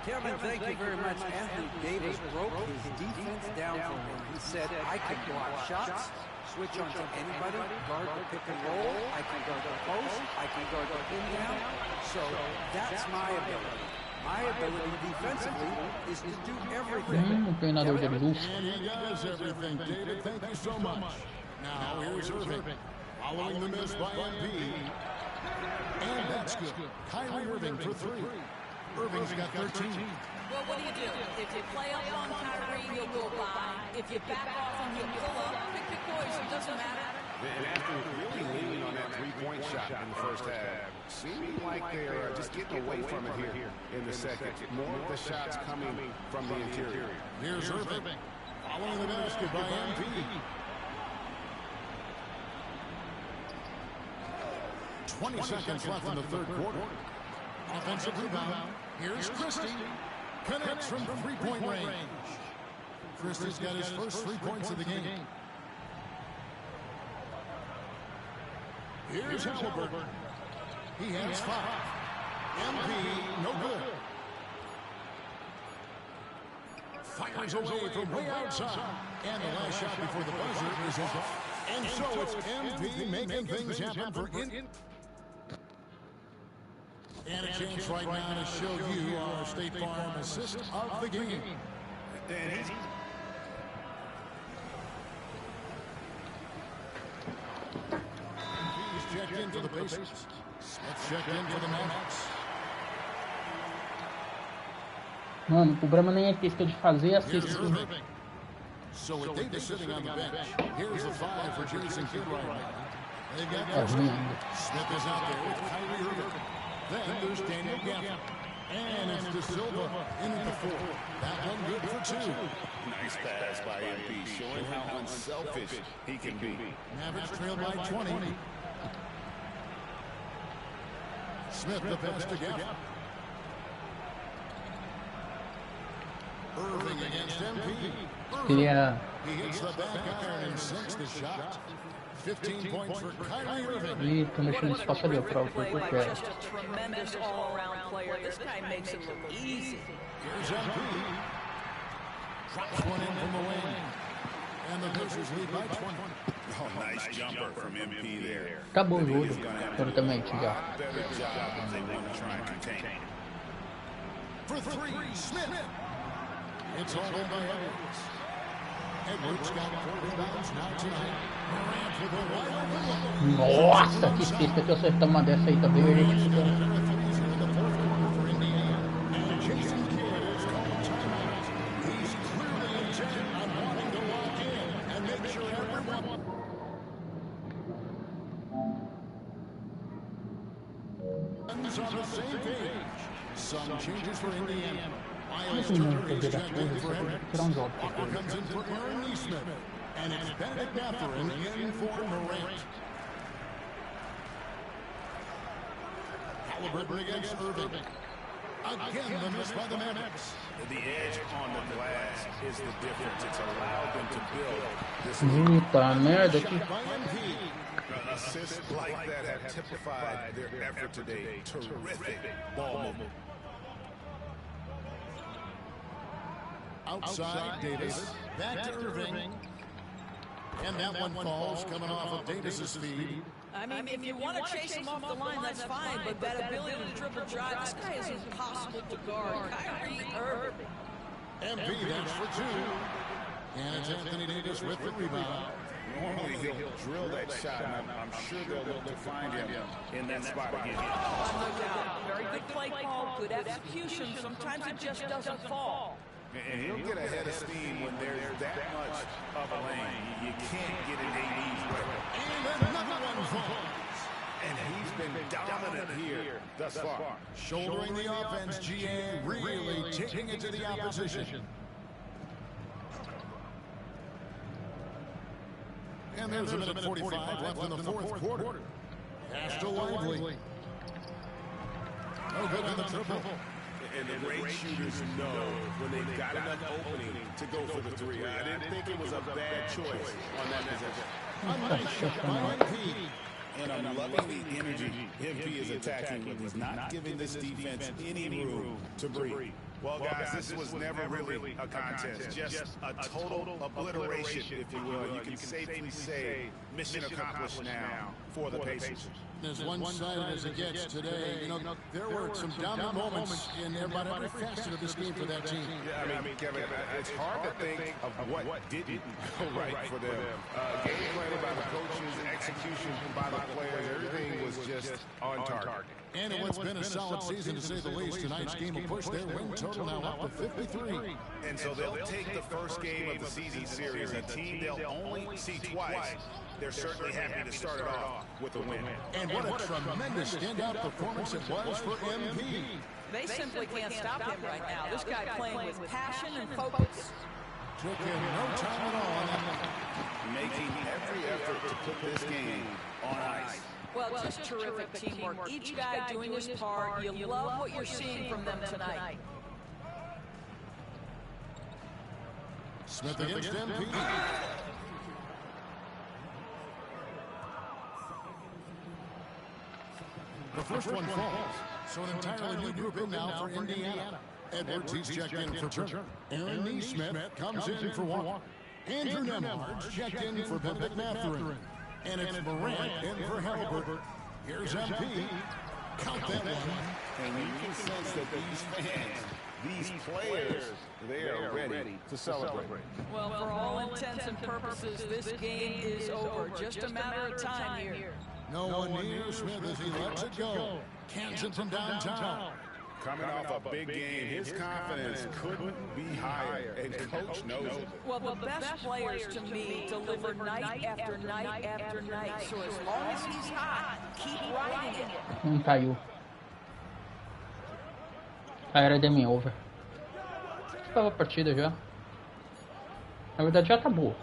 K: Kevin, thank you very much. Anthony Davis broke his defense down for him. He said, I can block shots, switch on to anybody, guard the pick and roll, I can guard the post, I can guard the pin down. So that's my ability. My ability defensively is to do everything.
E: Treinador de luxo.
H: And he does everything, David. Thank you so much. Now here's Irving. Following the miss by MP. And that's good. Kyrie Irving for three. Irving's got 13.
L: Well, what do? If you play up on Kyrie, he'll go by. If you back off and you pull up, pick your poison, it doesn't matter.
C: And after really leaning on that three-point shot in the first half, seeming like they're just getting away from it here in the second. More of the shots coming from the interior.
H: Here's Irving. Following the basket by MP. 20 seconds left in the third quarter. Offensive rebound. Here's Christie. Connects from three-point range. Christie's got his first 3 points of the game. Here's Halliburton. He has 5. MP, no good. Fires away from way outside. And the last shot before the buzzer is off. And so it's MP making things happen for And a chance right now to show you our State Farm assist of the game. He's checked into the Pacers. Smith checked into the Mavericks.
E: Mano, o problema nem é questão de fazer assist.
H: So with Davis sitting on the bench, here's the 5 for Jason Kidd right now. They've got Smith is out there with Kyrie Irving. Then there's Daniel Gafford. And it's De Silva in at the 4. That one good for 2.
J: Nice pass by MP, showing how unselfish he can be.
H: Mavericks trailed by 20. Smith the pass to Gafford. Irving against MP.
E: Queria...
H: He hits the back iron and sinks the shot. 15 points for Kyrie Irving.
E: E tô mexendo no espaço ali, ó, pra o que eu quero.
L: Just a tremendous all-around player. This guy makes it look easy.
H: Here's MP. Drops one in from the wing. And the Pacers lead by 20.
J: Oh, nice jumper from MP there.
E: Acabou o jogo, corretamente já.
J: Better job if they want to try and contain it.
H: For 3, Smith. It's all in by Edwards. Edwards got 4 rebounds now tonight. Morant with a wide open look.
E: Nossa, que pista que eu acertar uma dessa aí também. Eu iria te
H: on the same page. Some changes for Indiana. Miles Turner is checked in for Edwards. Walker comes in for Aaron Neesmith. And it's Benedict Mathurin in for Morant. Halliburton against Irving. Again, the miss by the Mavericks.
J: The edge on the glass is the difference. It's allowed them to build this.
E: Puta merda, que...
J: Assists like that have typified their effort today. Terrific ball movement.
H: Outside Davis, back to Irving. And that one falls coming off of Davis's feed.
L: I mean, if you want to chase him off the line, that's fine, but that ability to triple drive, this guy is impossible to guard. Kyrie Irving.
H: MP, that's for 2. And it's Anthony Davis with the rebound.
J: Normally he'll drill that shot, and I'm sure they'll look to find him in that spot again.
L: No doubt. Very good play call, good execution. Sometimes it just doesn't fall.
J: And he'll get ahead of steam when there's that much of a lane. You can't get an AD's way.
H: And another one falls.
J: And he's been dominant here thus far.
H: Shouldering the offense, GA really taking it to the opposition. And there's a minute 45 left in the fourth quarter. Pass to Lively. No good on the triple.
J: And the great shooters know when they've got enough opening to go for the 3. I didn't think it was a bad choice on that possession.
H: A nice shot by MP.
J: And I'm loving the energy MP is attacking with. He's not giving this defense any room to breathe.
M: Well, guys, this was never really a contest, just a total obliteration, if you will. You can safely say mission accomplished now for the Pacers.
H: As one-sided as it gets today, you know, there were some dominant moments in about every facet of this game for that team.
C: Yeah, I mean, Kevin, it's hard to think of what didn't go right for them. Game planning by the coaches, execution by the players, everything was just on target.
H: And in what's been a solid season, to say the least, tonight's game will push their win total now up to 53.
M: And so they'll take the first game of the season series, a team they'll only see twice. They're certainly happy to start it off with a win.
H: And what a tremendous standout performance it was for MP.
L: They simply can't stop him right now. This guy playing with passion and focus.
H: Took him no time at all.
J: Making every effort to put this game on ice.
L: Well, just terrific teamwork. Each guy doing his part. You love what you're seeing from them tonight.
H: Smith against MP. The first one falls. So an entirely new group in now for Indiana. Edwards, he's checked in for Turner. Aaron Neesmith comes in for Walker. Andrew Nembhard checked in for Vivek Mathurin. And it's Morant in for Halbert. Here's MP. Count that one.
J: And you can sense that these fans, these players, they are ready to celebrate.
L: Well, for all intents and purposes, this game is over. Just a matter of time here.
H: No one near Smith as he lets it go. Cans it from downtown.
J: Coming off a big game, his confidence couldn't be higher, and Coach knows it.
L: Well, the best players to me deliver night after night after night. So as long as he's hot, keep riding it.
E: Caiu. A era game over. Acabou a partida já. Na verdade já acabou.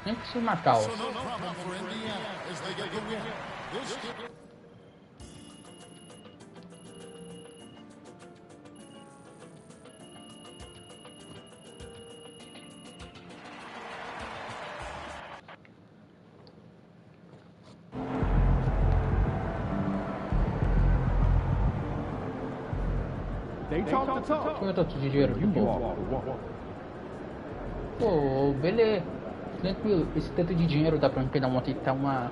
E: Nem preciso marcar.
H: So no problem for Indiana as they get the win. This
E: Deixa eu tanto de dinheiro de boa. Pô, beleza. Tranquilo. Esse tanto de dinheiro dá pra me pegar uma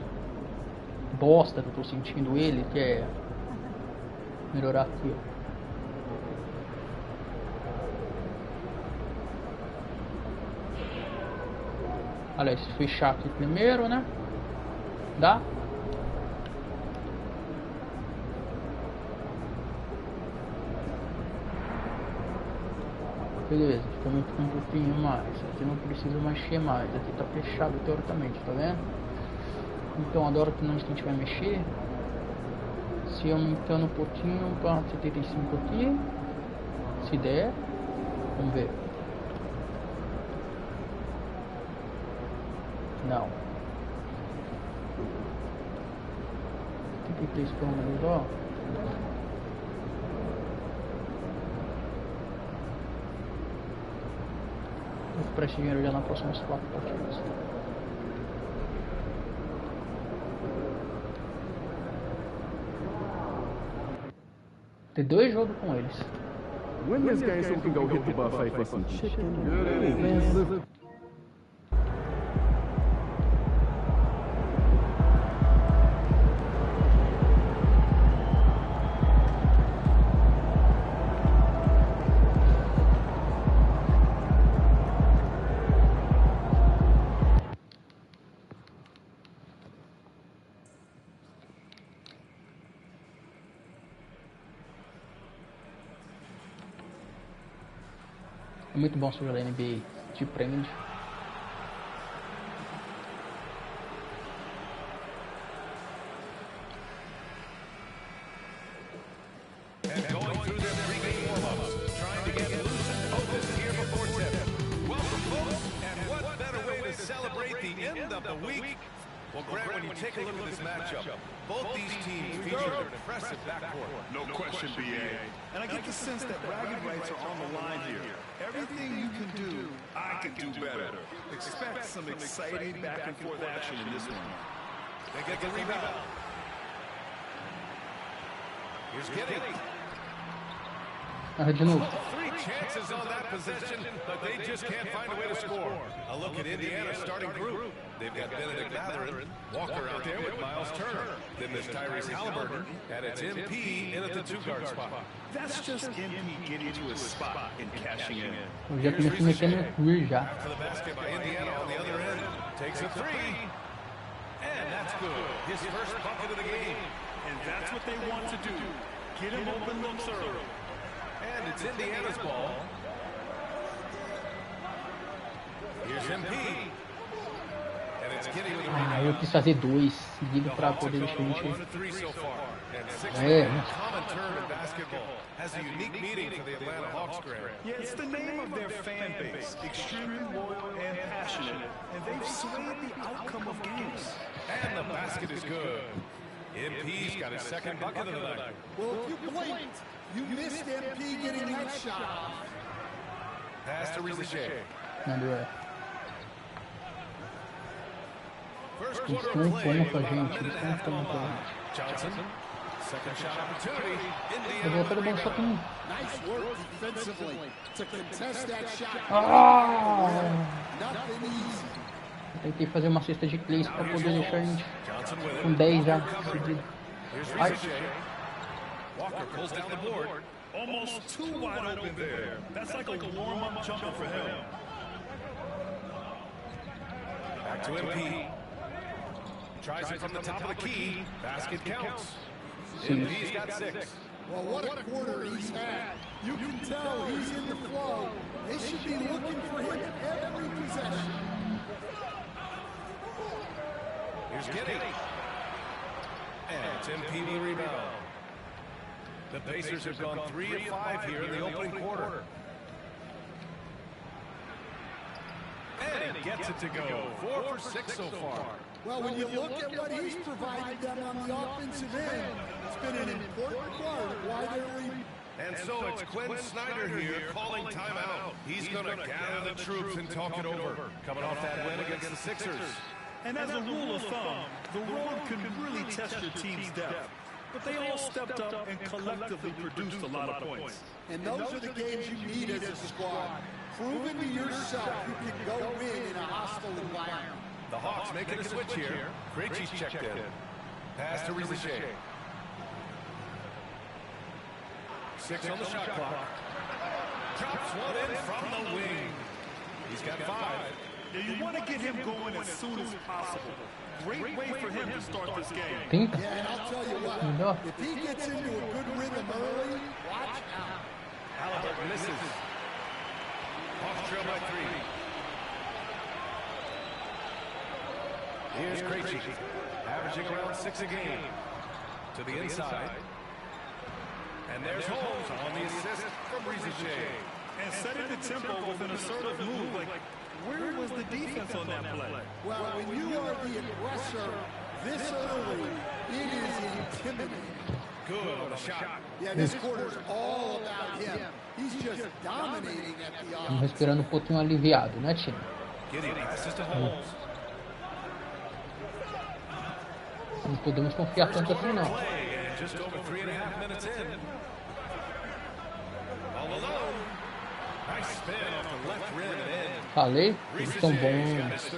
E: bosta que eu tô sentindo ele, que é melhorar aqui, ó. Aliás, fechar aqui primeiro, né? Dá? Beleza, ficamos com um pouquinho mais. Aqui não precisa mexer mais. Aqui tá fechado teoricamente, tá vendo? Então agora que a gente vai mexer, se aumentando um pouquinho para 75 aqui, se der, vamos ver. Não. 33 pelo menos, ó. Vou comprar esse dinheiro já nas próximas 4 partidas. Tem 2 jogos com eles.
B: Win this game so we can go hit the buffet for some chicken. Good.
E: É muito bom jogar na NBA, te prende.
C: And going through their pregame warm-ups, trying to get loose and focused here before tip. Welcome, folks, and what better way to celebrate the end of the week? Well, Grant, when you take a look at this matchup, both these teams feature an impressive backcourt.
A: No question, BA. And I get the sense that bragging rights are on the line here. Everything you can do, I can do better. Expect some exciting back-and-forth action in this one.
C: They get the rebound. Here's Giddey.
E: De novo.
C: 3 chances on that possession, but they just can't find a way to score. A look at Indiana's starting group. They've got Benedict Mathurin, Walker out there with Miles Turner. Then there's Tyrese Halliburton, and it's MP in at the 2-guard spot.
A: That's just MP getting to his spot and cashing in.
E: Eu já comecei metendo queer já.
C: For the basket by Indiana on the other end. Takes a 3. And that's good. His first bucket of the game.
A: And that's what they want to do. Get him open looks early.
C: And it's Indiana's ball. Here's MP. And it's Giddey with a rebound.
E: Eu quis fazer 2 seguidos pra poder deixar a gente.
C: Common term in basketball has a unique meaning for the Atlanta Hawks, Graham.
A: Yeah, it's the name of their fan base. Extremely loyal and passionate. And they've swayed the outcome of games.
C: And the basket is good. MP's got his second bucket of the night.
H: Well, if you blinked, you missed MP getting that shot.
C: Pass to Rizachet. First quarter of play. Johnson. Second shot opportunity. Indiana.
H: Nice work defensively to contest that shot. Nothing easy.
E: Tentei fazer uma cesta de Clays para poder deixar a gente com 10 já seguido. Ai.
C: Walker pulls down the board.
A: Almost too wide open there. That's like a warm-up jumper for him.
C: Back to MP. Tries it from the top of the key. Basket counts. MP's got 6.
H: Well, what a quarter he's had. You can tell he's in the flow. They should be looking for him every possession.
C: Here's Giddey. And it's MP with a rebound. The Pacers have gone 3 of 5 here in the opening quarter. And he gets it to go. 4 for 6 so far.
H: Well, when you look at what he's provided them on the offensive end, it's been an important part of why they're leading.
C: And so it's Quinn Snyder here calling timeout. He's going to gather the troops and talk it over. Coming off that win against the Sixers.
A: And as a rule of thumb, the road can really test your team's depth. But they all stepped up and collectively produced a lot of points.
H: And those are the games you need as a squad. Proven to yourself you can go win in a hostile environment.
C: The Hawks making a switch here. Krejci's checked in. Pass to Rizachet. 6 on the shot clock. Drops one in from the wing. He's got 5.
A: Yeah, you want to get him going as soon as possible. Great way for him to start this game.
H: Yeah, and I'll tell you what, if he gets into a good rhythm early, watch out.
C: Halliburton misses. Hawks trail by 3. Here's Krejci, averaging around 6 a game. To the inside. And there's Holmes on the assist from Rizachet.
A: And setting the tempo with an assertive move. Like, where was the defense on that play?
H: Well, when you are the aggressor this early, it is intimidating.
C: Good on the shot.
H: Yeah, this quarter's all about him. He's just dominating at the
E: Estamos respirando um pouquinho aliviado, né, time?
C: Giddey passes to Holmes.
E: Não podemos confiar tanto assim, não.
C: Just over 3.5 minutes in. All alone. Nice spin off the left rim and in.
E: Falei, eles estão bons.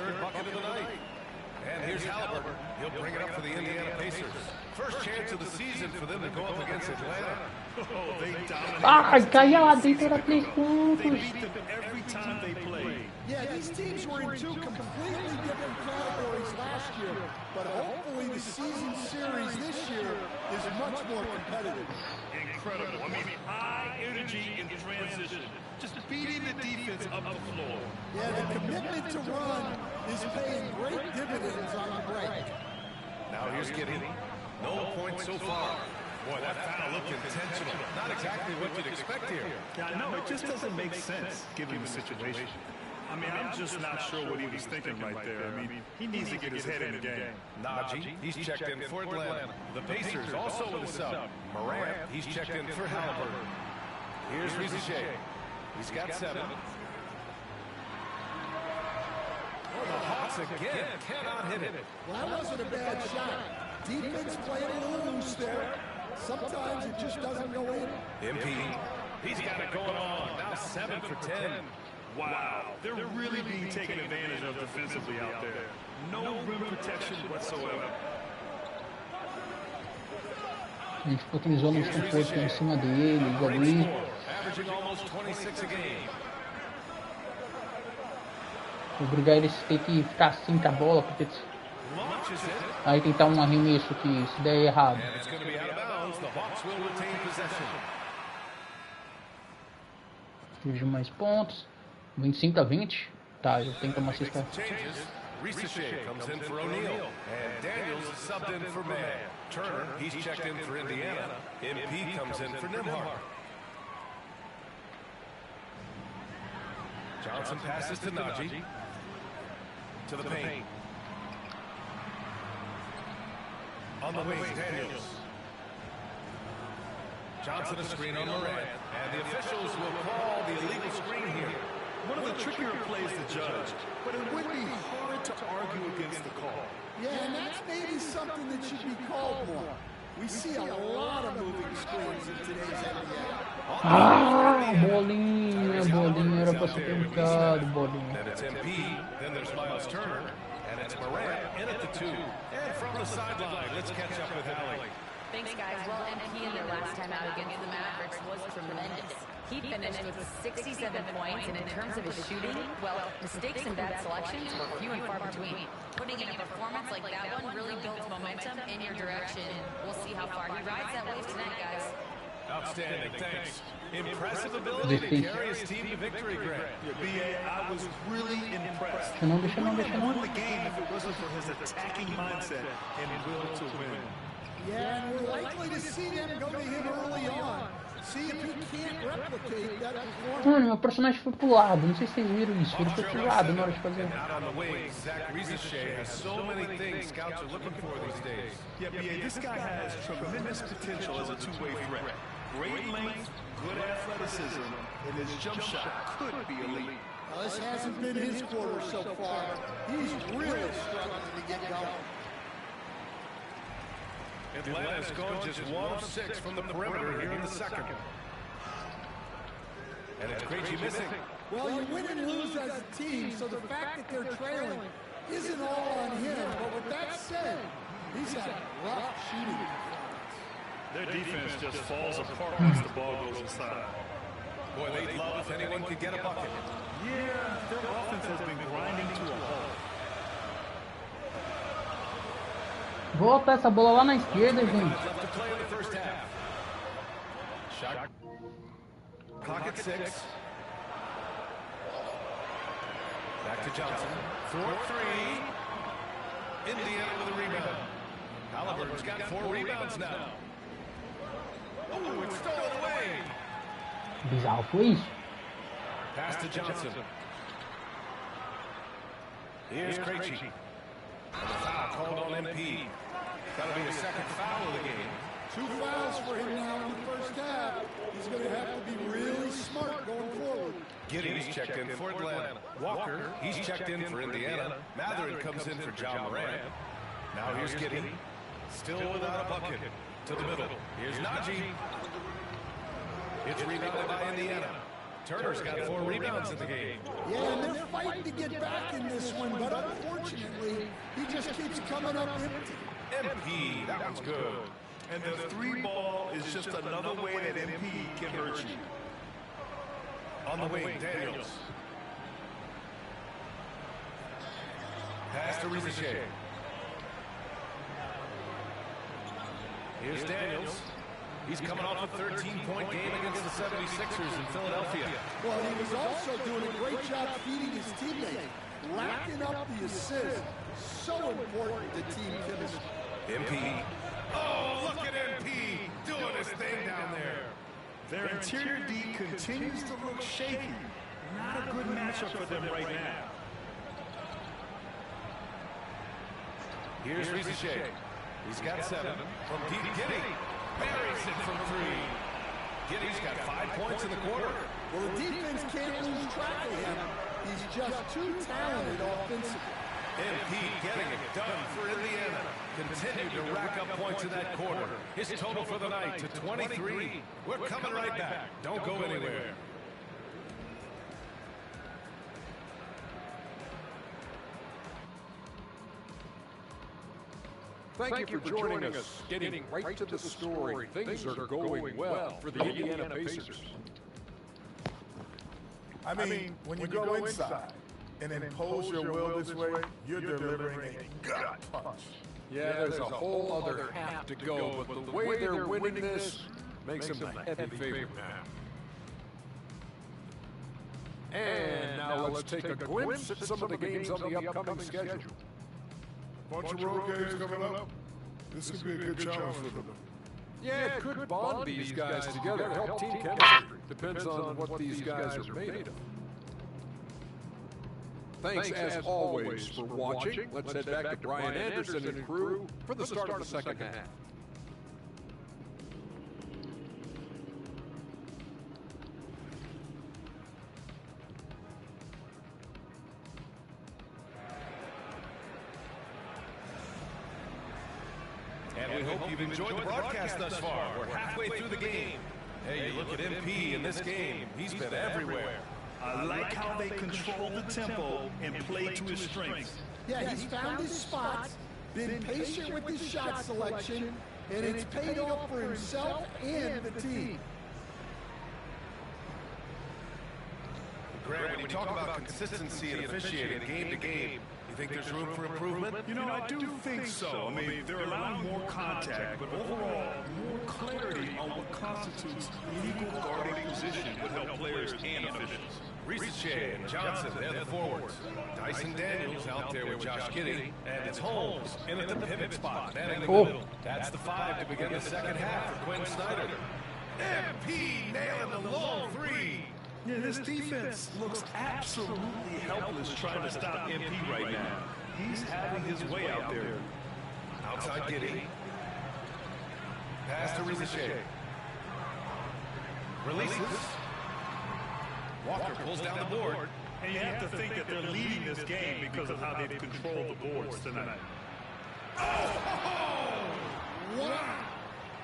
C: And here's Halliburton. He'll bring it up for the Indiana Pacers. First chance of the season for them to go up against Atlanta.
E: Ai, caiu lá dentro da 3 pontos.
H: Yeah, these teams were in 2 completely different categories last year, but hopefully the season series this year is much more competitive.
A: Incredible. I mean, high energy in transition. Just beating the defense up the floor.
H: Yeah, the commitment to run is paying great dividends on the break.
C: Now here's Giddey. No points so far. Boy, that foul looked intentional. Not exactly what you'd expect here.
A: Yeah, I know. It just doesn't make sense given the situation. I mean, I'm just not sure what he was thinking right there. I mean, he needs to get his head in the game.
C: Najee, he's checked in for Atlanta. The Pacers also with a sub. Morant, he's checked in for Halliburton. Here's Rizachet. He's got 7. The Hawks once again. Cannot hit it.
H: Well, that wasn't a bad shot. Defense playing a little loose there. Sometimes it just doesn't go in.
C: MP, he's got it going on. Now 7 for 10.
A: Wow, they're really being taken advantage of defensively out there. No rim protection whatsoever.
E: A gente utilizou nosso conforto em cima deles ali.
C: Averaging almost 26 a game.
E: Obrigar eles a ter que ficar assim com a bola, porque aí tentar um arremesso que se der errado. Vejo mais pontos. 25 a 20. Tá, eu tenho que tomar cesta.
C: Ricochet comes in for O'Neal, and Daniels subbed in for Mann. Turner, he's checked in for Indiana. MP comes in for Nembhard. Johnson passes to Najee. To the paint. On the wing, Daniels. Johnson a screen on Morant, and the officials will call the illegal screen here.
A: One of the trickier plays to judge, but it would be hard to argue against the call.
H: Yeah, and that's maybe something that should be called more. We see a lot of moving screens in today's NBA.
E: Ah, bolinha, bolinha, era pra ser brincado, bolinha.
C: Then it's MP, then there's Miles Turner, and it's Morant in at the 2. And from the sideline, let's catch up with Allie.
F: Thanks, guys. Well, MP in their last time out against the Mavericks was tremendous. He finished with 67 points, and in terms of his shooting, well, mistakes and bad selections were few and far between. Putting in a performance like that one really builds momentum in your direction. We'll see how far he rides that wave tonight, guys.
C: Outstanding, thanks. Impressive ability to carry his team to victory, Grant.
A: BA, I was really impressed.
E: Deixa não, deixa não, deixa não.
A: Won the game if it wasn't for his attacking mindset and will to win.
H: Yeah, and we're likely to see them go to him early on. See if he can't replicate that performance.
E: Mano, meu personagem foi pro lado. Não sei se vocês viram isso. Ele foi pro lado na hora de fazer.
C: Out on the wing, Zach Ricochet has so many things scouts are looking for these days.
A: Yeah, BA, this guy has tremendous potential as a two-way threat. Great length, good athleticism, and his jump shot could be elite.
H: Now, this hasn't been his quarter so far. He's really struggling to get going.
C: Atlanta's gone just 1 of 6 from the perimeter here in the second. And it's Krejci missing.
H: Well, you win and lose as a team, so the fact that they're trailing isn't all on him. But with that said, he's had rough shooting.
A: Their defense just falls apart once the ball goes inside.
C: Boy, they'd love if anyone could get a bucket.
A: Yeah, their offense has been grinding to a halt.
E: Volta essa bola lá na esquerda, gente.
C: Clock at 6. Back to Johnson. 4-3. Indiana with a rebound. Halliburton's got 4 rebounds now. Oh, it's stolen away.
E: Bizarro foi isso.
C: Pass to Johnson. Here's Krejci. And the foul called on MP. That'll be the second foul of the game.
H: 2 fouls for him now in the first half. He's going to have to be really smart going forward.
C: Giddey's checked in for Atlanta. Walker, he's checked in for Indiana. Matherin comes in for John Morant. Now here's Giddey. Still without a bucket. To the middle. Here's Najee. It's rebounded by Indiana. Turner's got 4 rebounds in the game.
H: Yeah, and they're fighting to get back in this one, but unfortunately, he just keeps coming up empty.
C: MP, that one's good.
A: And the 3 ball is just another way that MP can hurt you.
C: On the wing, Daniels. Pass to Ricochet. Here's Daniels. He's coming off a 13-point game against the 76ers in Philadelphia.
H: Well, he was also doing a great job feeding his teammates, racking up the assists. So important to team chemistry.
C: MP. Oh, look at MP doing his thing down there.
A: Their interior D continues to look shaky. Not a good matchup for them right now.
C: Here's Ricochet. He's got 7 from Pete Giddey. Buries it from 3. Giddey's got 5 points in the quarter.
H: Well, the defense can't lose track of him. He's just too talented offensively.
C: MP getting it done for Indiana. Continued to rack up points in that quarter. His total for the night to 23. We're coming right back. Don't go anywhere.
I: Thank you for joining us. Getting right to the story. Things are going well for the Indiana Pacers.
G: I mean, when you go inside and impose your will this way, you're delivering a gut punch.
I: Yeah, there's a whole other half to go, but the way they're winning this makes them a heavy favorite now. And now let's take a glimpse at some of the games on the upcoming schedule.
G: Bunch of road games coming up. This could be a good challenge for them.
I: Yeah, it could bond these guys together, help team chemistry. Depends on what these guys are made of. Thanks as always for watching. Let's head back to Brian Anderson and crew for the start of the second half.
C: And we hope you've enjoyed the broadcast thus far. We're halfway through the game. Hey, you look at MP in this game. He's been everywhere.
A: I like how they control the tempo and play to his strengths.
B: Yeah, he's found his spots, been patient with his shot selection, and it's paid off for himself and the team.
C: Grant, when you talk about consistency and officiating game to game, you think there's room for improvement?
A: You know, I do think so. I mean, they're allowing more contact, but overall, more clarity on what constitutes legal guarding position would help players and officials.
C: Risacher and Johnson, they're the forwards. Dyson Daniels out there with Josh Giddey. And it's Holmes in at the pivot spot, manning the middle. That's the 5 to begin the second half for Quinn Snyder. MP nailing the long 3.
A: Yeah, this defense looks absolutely helpless trying to stop MP right now. He's having his way out there.
C: Outside Giddey. Pass to Risacher. Releases. Walker pulls down the board.
A: And you have to think that they're leading this game because of how they've controlled the boards tonight.
C: Oh! Wow!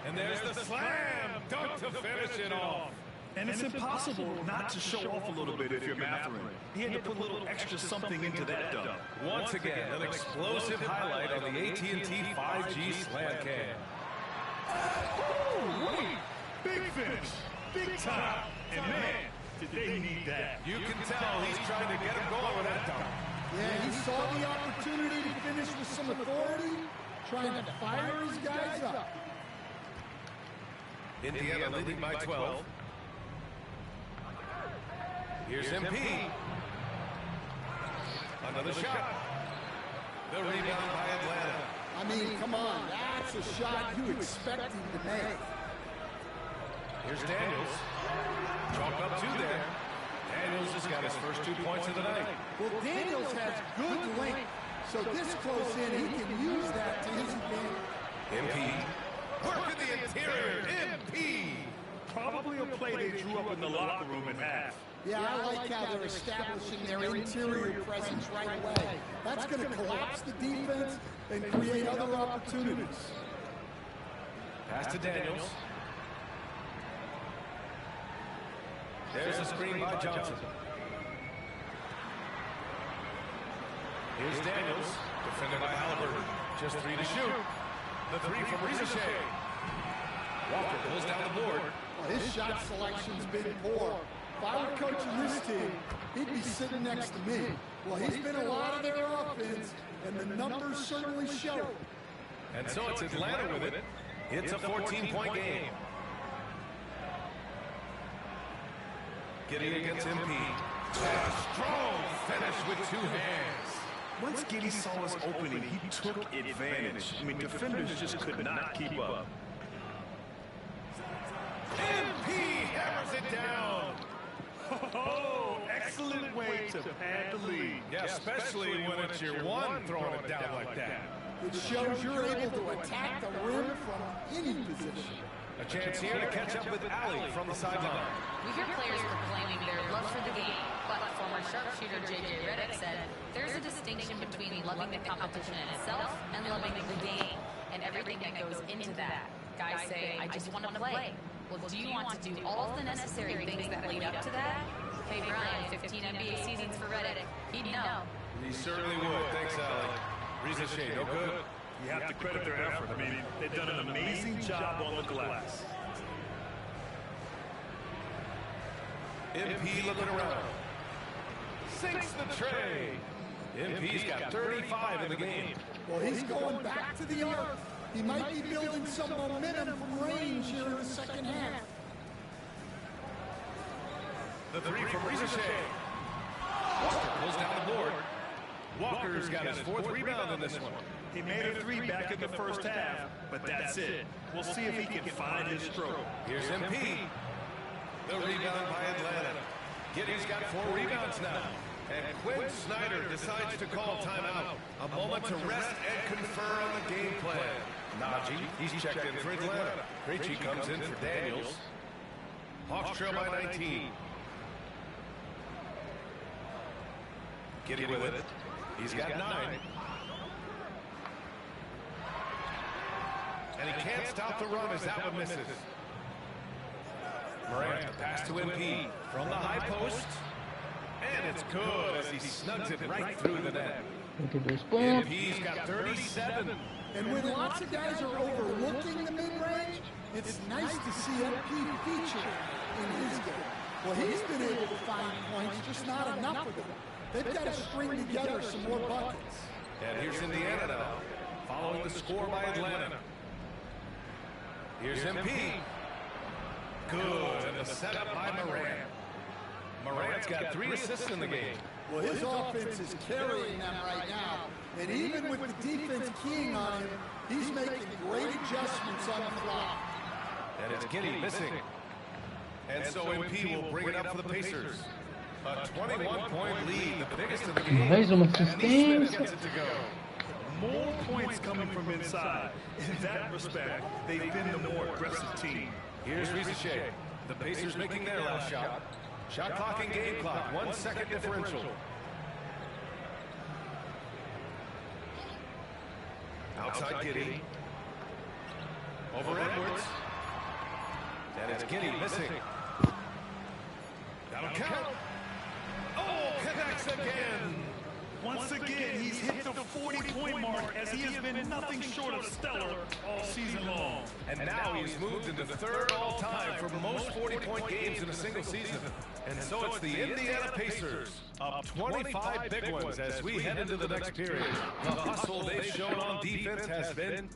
C: And there's the slam dunk to finish it off.
A: And it's impossible not to show off a little bit if you're Mathurin. He had to put a little extra something into that dunk.
C: Once again, an explosive highlight on the AT&T 5G slam cam.
A: Holy! Big finish. Big time. And man, did they need that.
C: You can tell he's trying to get him going with that dunk.
B: Yeah, he saw the opportunity to finish with some authority, trying to fire his guys up.
C: Indiana leading by 12. Here's MP. Another shot. The rebound by Atlanta.
B: I mean, come on, that's a shot you expect him to make.
C: Here's Daniels. Chalk up 2 there. Daniels has got his first 2 points of the night.
B: Well, Daniels has good length, so this close in, he can use that to his advantage.
C: MP. Work in the interior. MP.
A: Probably a play they drew up in the locker room at half.
B: Yeah, I like how they're establishing their interior presence right away. That's going to collapse the defense and create other opportunities.
C: Pass to Daniels. There's a screen by Johnson. Here's Daniels, defended by Halliburton. Just 3 to shoot. The 3 from Risacher. Walker pulls down the board.
B: Well, his shot selection's been poor. If I were coaching this team, he'd be sitting next to me. Well, he's been a lot of their offense, and the numbers certainly show.
C: And so it's Atlanta with it. It's a 14-point game. Giddey against MP. A strong finish with 2 hands.
A: Once Giddey saw his opening, he took advantage. I mean, defenders just could not keep up.
C: MP hammers it down.
A: Oh, excellent way to pad the lead.
C: Yeah, especially when it's your one throwing it down like that.
B: It shows you're able to attack the rim from any position.
C: A chance here to catch up with Ali from the sideline.
F: We hear players proclaiming their love for the game, but former sharpshooter J.J. Redick said there's a distinction between loving the competition in itself and loving the game and everything that goes into that. Guys say, I just want to play. Well, do you want to do all the necessary things that lead up to that? Hey, Brian, 15 NBA seasons for Redick. He'd know.
C: He certainly would. Thanks, Ali. Risa Shea, no good.
A: You have to credit their effort. I mean, they've done an amazing job on the glass.
C: MP looking around. Sinks the tray. MP's got 35 in the game.
B: Well, he's going back to the arc. He might be building some momentum from range here in the second half.
C: The three from Risa Shea. Walker pulls down the board. Walker's got his fourth rebound in this one.
A: He made a three back in the first half, but that's it. We'll see if he can find his stroke.
C: Here's MP. The rebound by Atlanta. Giddy's got 4 rebounds now. And Quinn Snyder decides to call timeout. A moment to rest and confer on the game plan. Najee, he's checked in for Atlanta. Krejci comes in for Daniels. Hawks trail by 19. Giddy with it. He's got 9. And he can't stop the run as that one misses. Morant, the pass to MP from the high post. And it's good as he snugs it right through the net. MP's got 37.
B: And when lots of guys are overlooking the mid-range, it's nice to see MP feature in his game. Well, he's been able to find points, just not enough of them. They've got to string together some more buckets.
C: And here's Indiana now, following the score by Atlanta. Here's MP. Good, and the setup by Morant. Morant's got 3 assists in the game.
B: Well, his offense is carrying them right now. And even with the defense keying on him, he's making great adjustments on the fly.
C: And it's Giddey missing. And so MP will bring it up for the Pacers. A 21-point lead, the biggest of the game.
E: Mais uma
C: And Neesmith
E: assistência.
C: gets it to go.
A: More points coming from inside. In that respect, they've been the more aggressive team.
C: Here's Risa Shea. The Pacers making their last shot. Shot clock and game clock, 1 second differential. Outside Giddey. Over Edwards. And it's Giddey missing. That'll count. Oh, connects again.
A: Once again, he's hit the 40-point mark as he has been nothing short of stellar all season long.
C: And now he's moved into the 3rd all-time for most 40-point games in a single season. And so it's the Indiana Pacers, up 25 big ones as we head into the next period. The hustle they've shown on defense has been...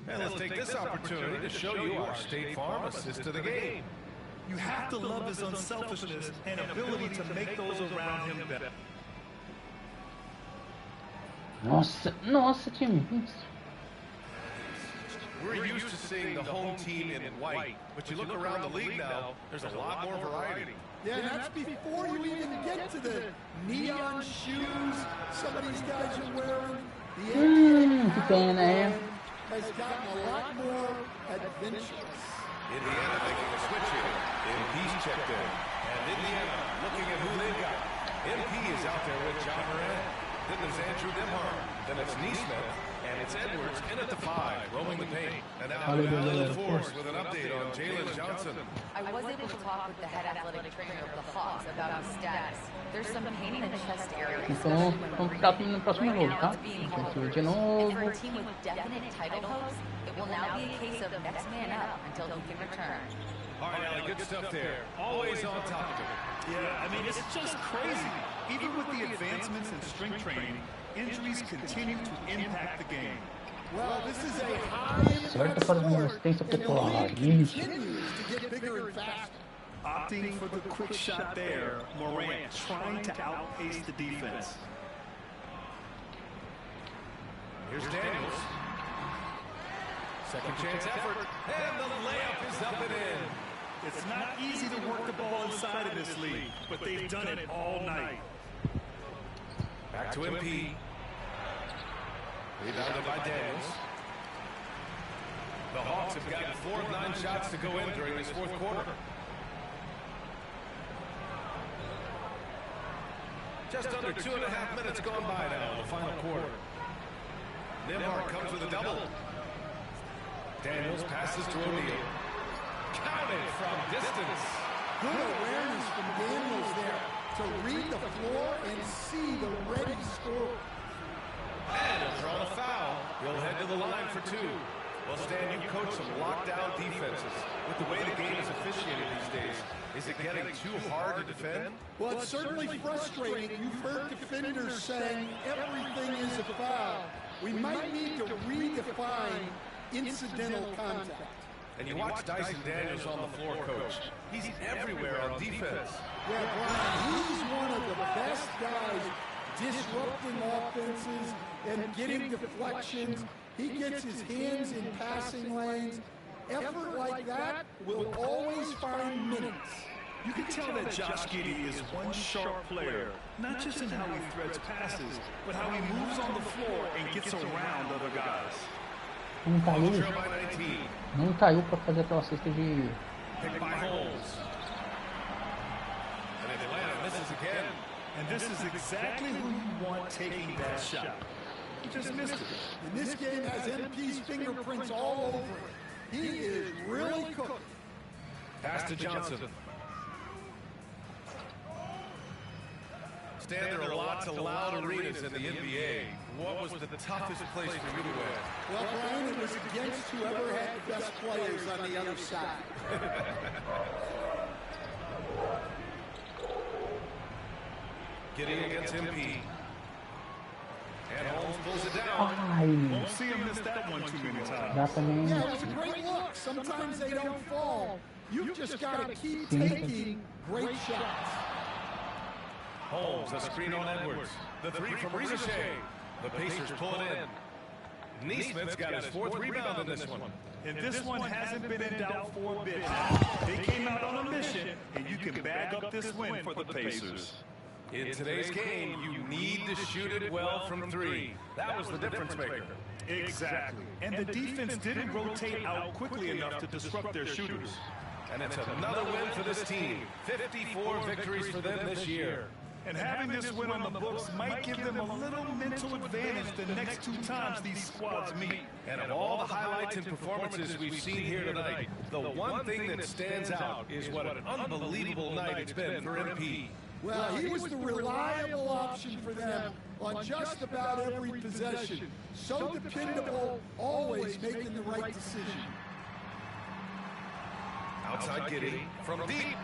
C: And let's take this opportunity to show you our State Farm assist to the game.
A: You have to love his unselfishness and ability to make those around him better.
E: Nossa, nossa, time.
C: We're used to seeing the home team in white, but you look around the league now, there's a lot more variety.
B: Yeah, and that's before you even get to the neon shoes some of these guys are wearing. The NBA
E: Pena,
B: has gotten a lot more adventurous.
C: Indiana making a switch here. MP's checked in. And Indiana looking at who they've got. MP is out there with John Morant. Then there's Andrew Nembhard. Then it's Neesmith. And it's Edwards in at the 5, rolling the paint. And now Allen Force with an update on Jalen Johnson.
F: I was able to talk with the head athletic trainer of the Hawks about his status. There's some pain in the chest area.
E: Então, vamos ficar no próximo jogo, tá? Então, de novo.
F: And for a team with definite title hopes, it will now be a case of next man up until he can return.
C: All right, Allie, good stuff there. Always on top of it.
A: Yeah, I mean, it's just crazy. Even with the advancements in strength training, injuries continue to impact the game.
B: Well, this is a high
E: Você vai estar fazendo uma assistência popular. Isso.
B: continues to get bigger and faster.
A: Opting for the quick shot there, Morant trying to outpace the defense.
C: Here's Daniels. Second chance effort. And the layup is up and in.
A: It's not easy to work the ball inside of this league, but they've done it all night.
C: Back to MP. Rebounded by Daniels. The Hawks have gotten 4 of 9 shots to go in during this fourth quarter. Just under 2.5 minutes gone by now in the final quarter. Nembhard comes with a double. Daniels passes to O'Neal. Counted from distance.
B: Good awareness from Daniels there to read the floor and see the ready score.
C: And he'll draw a foul. He'll head to the line for 2. Well, Stan, you coach some lockdown defenses. With the way the game is officiated these days, is it getting too hard to defend?
B: Well, it's certainly frustrating. You've heard defenders saying everything is a foul. We might need to redefine incidental contact.
C: And you watch Dyson Daniels on the floor, Coach. He's everywhere on defense.
B: Yeah, Brian, he's one of the best guys disrupting offenses and getting deflections. He gets his hands in passing lanes. Effort like that will always find minutes.
A: You can tell that Josh Giddey is one sharp player, not just in how he threads passes, but how he moves on the floor and gets around other guys.
E: Não caiu para fazer aquela cesta de...
A: And this is exactly who you want taking that shot. He just missed it.
B: And this game has MP's fingerprints all over it. He is really cooking.
C: Pass to Johnson. Stan, there are lots of loud arenas in the NBA. What was the toughest place for you to win?
B: Well, Brian, it was against whoever had the best players on the other side.
C: Getting against MP. And Holmes pulls it down.
A: Won't see him miss that one too many times.
B: Yeah, it was a great look. Sometimes they don't fall. You've just got to keep taking great shots.
C: Holmes, a screen on Edwards. The 3 from Ricochet. The Pacers pull it in. Neesmith's got his 4th rebound in this one.
A: And this one hasn't been in doubt for a bit. They came out on a mission, and you can bag up this win for the Pacers.
C: In today's game, you need to shoot it well from 3. That was the difference maker.
A: Exactly. And the defense didn't rotate out quickly enough to disrupt their shooters.
C: And it's another win for this team. 54 victories for them this year.
A: And having this win on the books might give them a little mental advantage the next 2 times these squads meet.
C: And of all the highlights and performances we've seen here tonight, the one thing that stands out is what an unbelievable night it's been for MP.
B: Well, he was the reliable option for them on just about every possession. So dependable, always making the right decision.
C: Outside Giddey from deep.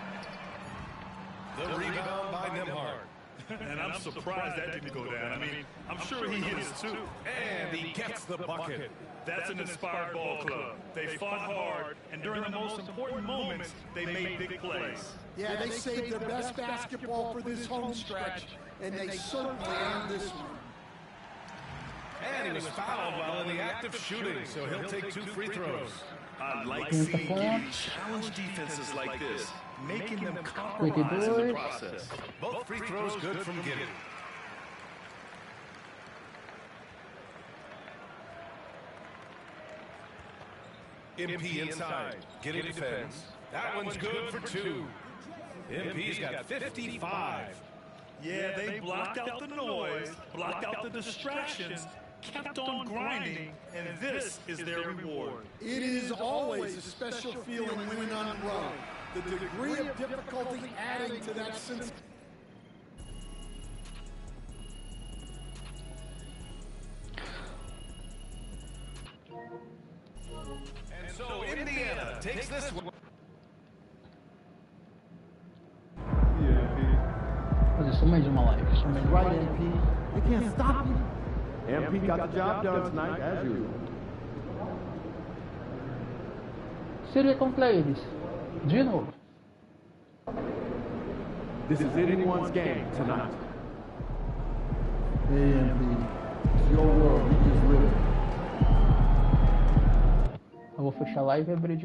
C: The rebound by Nembhard.
A: And I'm surprised that didn't go down. I mean, I'm sure he hits too.
C: And he gets the bucket.
A: That's an inspired ball club. They fought hard, and during the most important moments, they made big plays.
B: Yeah, they saved their best basketball for this home stretch, and they certainly earned this one.
C: And he was fouled while in the act of shooting, so he'll take 2 free throws.
A: I like seeing Giddey challenge defenses like this, making them compromise in the process.
C: Both free throws good from Giddey. MP inside. Giddey defends. That one's good for 2. MP's got 55.
A: Yeah, they blocked out the noise, blocked out the distractions, kept on grinding, and this is their reward.
B: It is always a special feeling winning on the road. The degree of difficulty adding to that sense.
C: And so Indiana takes this one.
E: Fazer só mais uma live. Só mais
N: right, MP. They can't stop you. MP got the job done tonight, as usual.
E: Seria contra eles. De novo.
N: This is anyone's game tonight. Hey, MP. It's your world. You just live it.
E: Eu vou fechar a live e abrir de novo.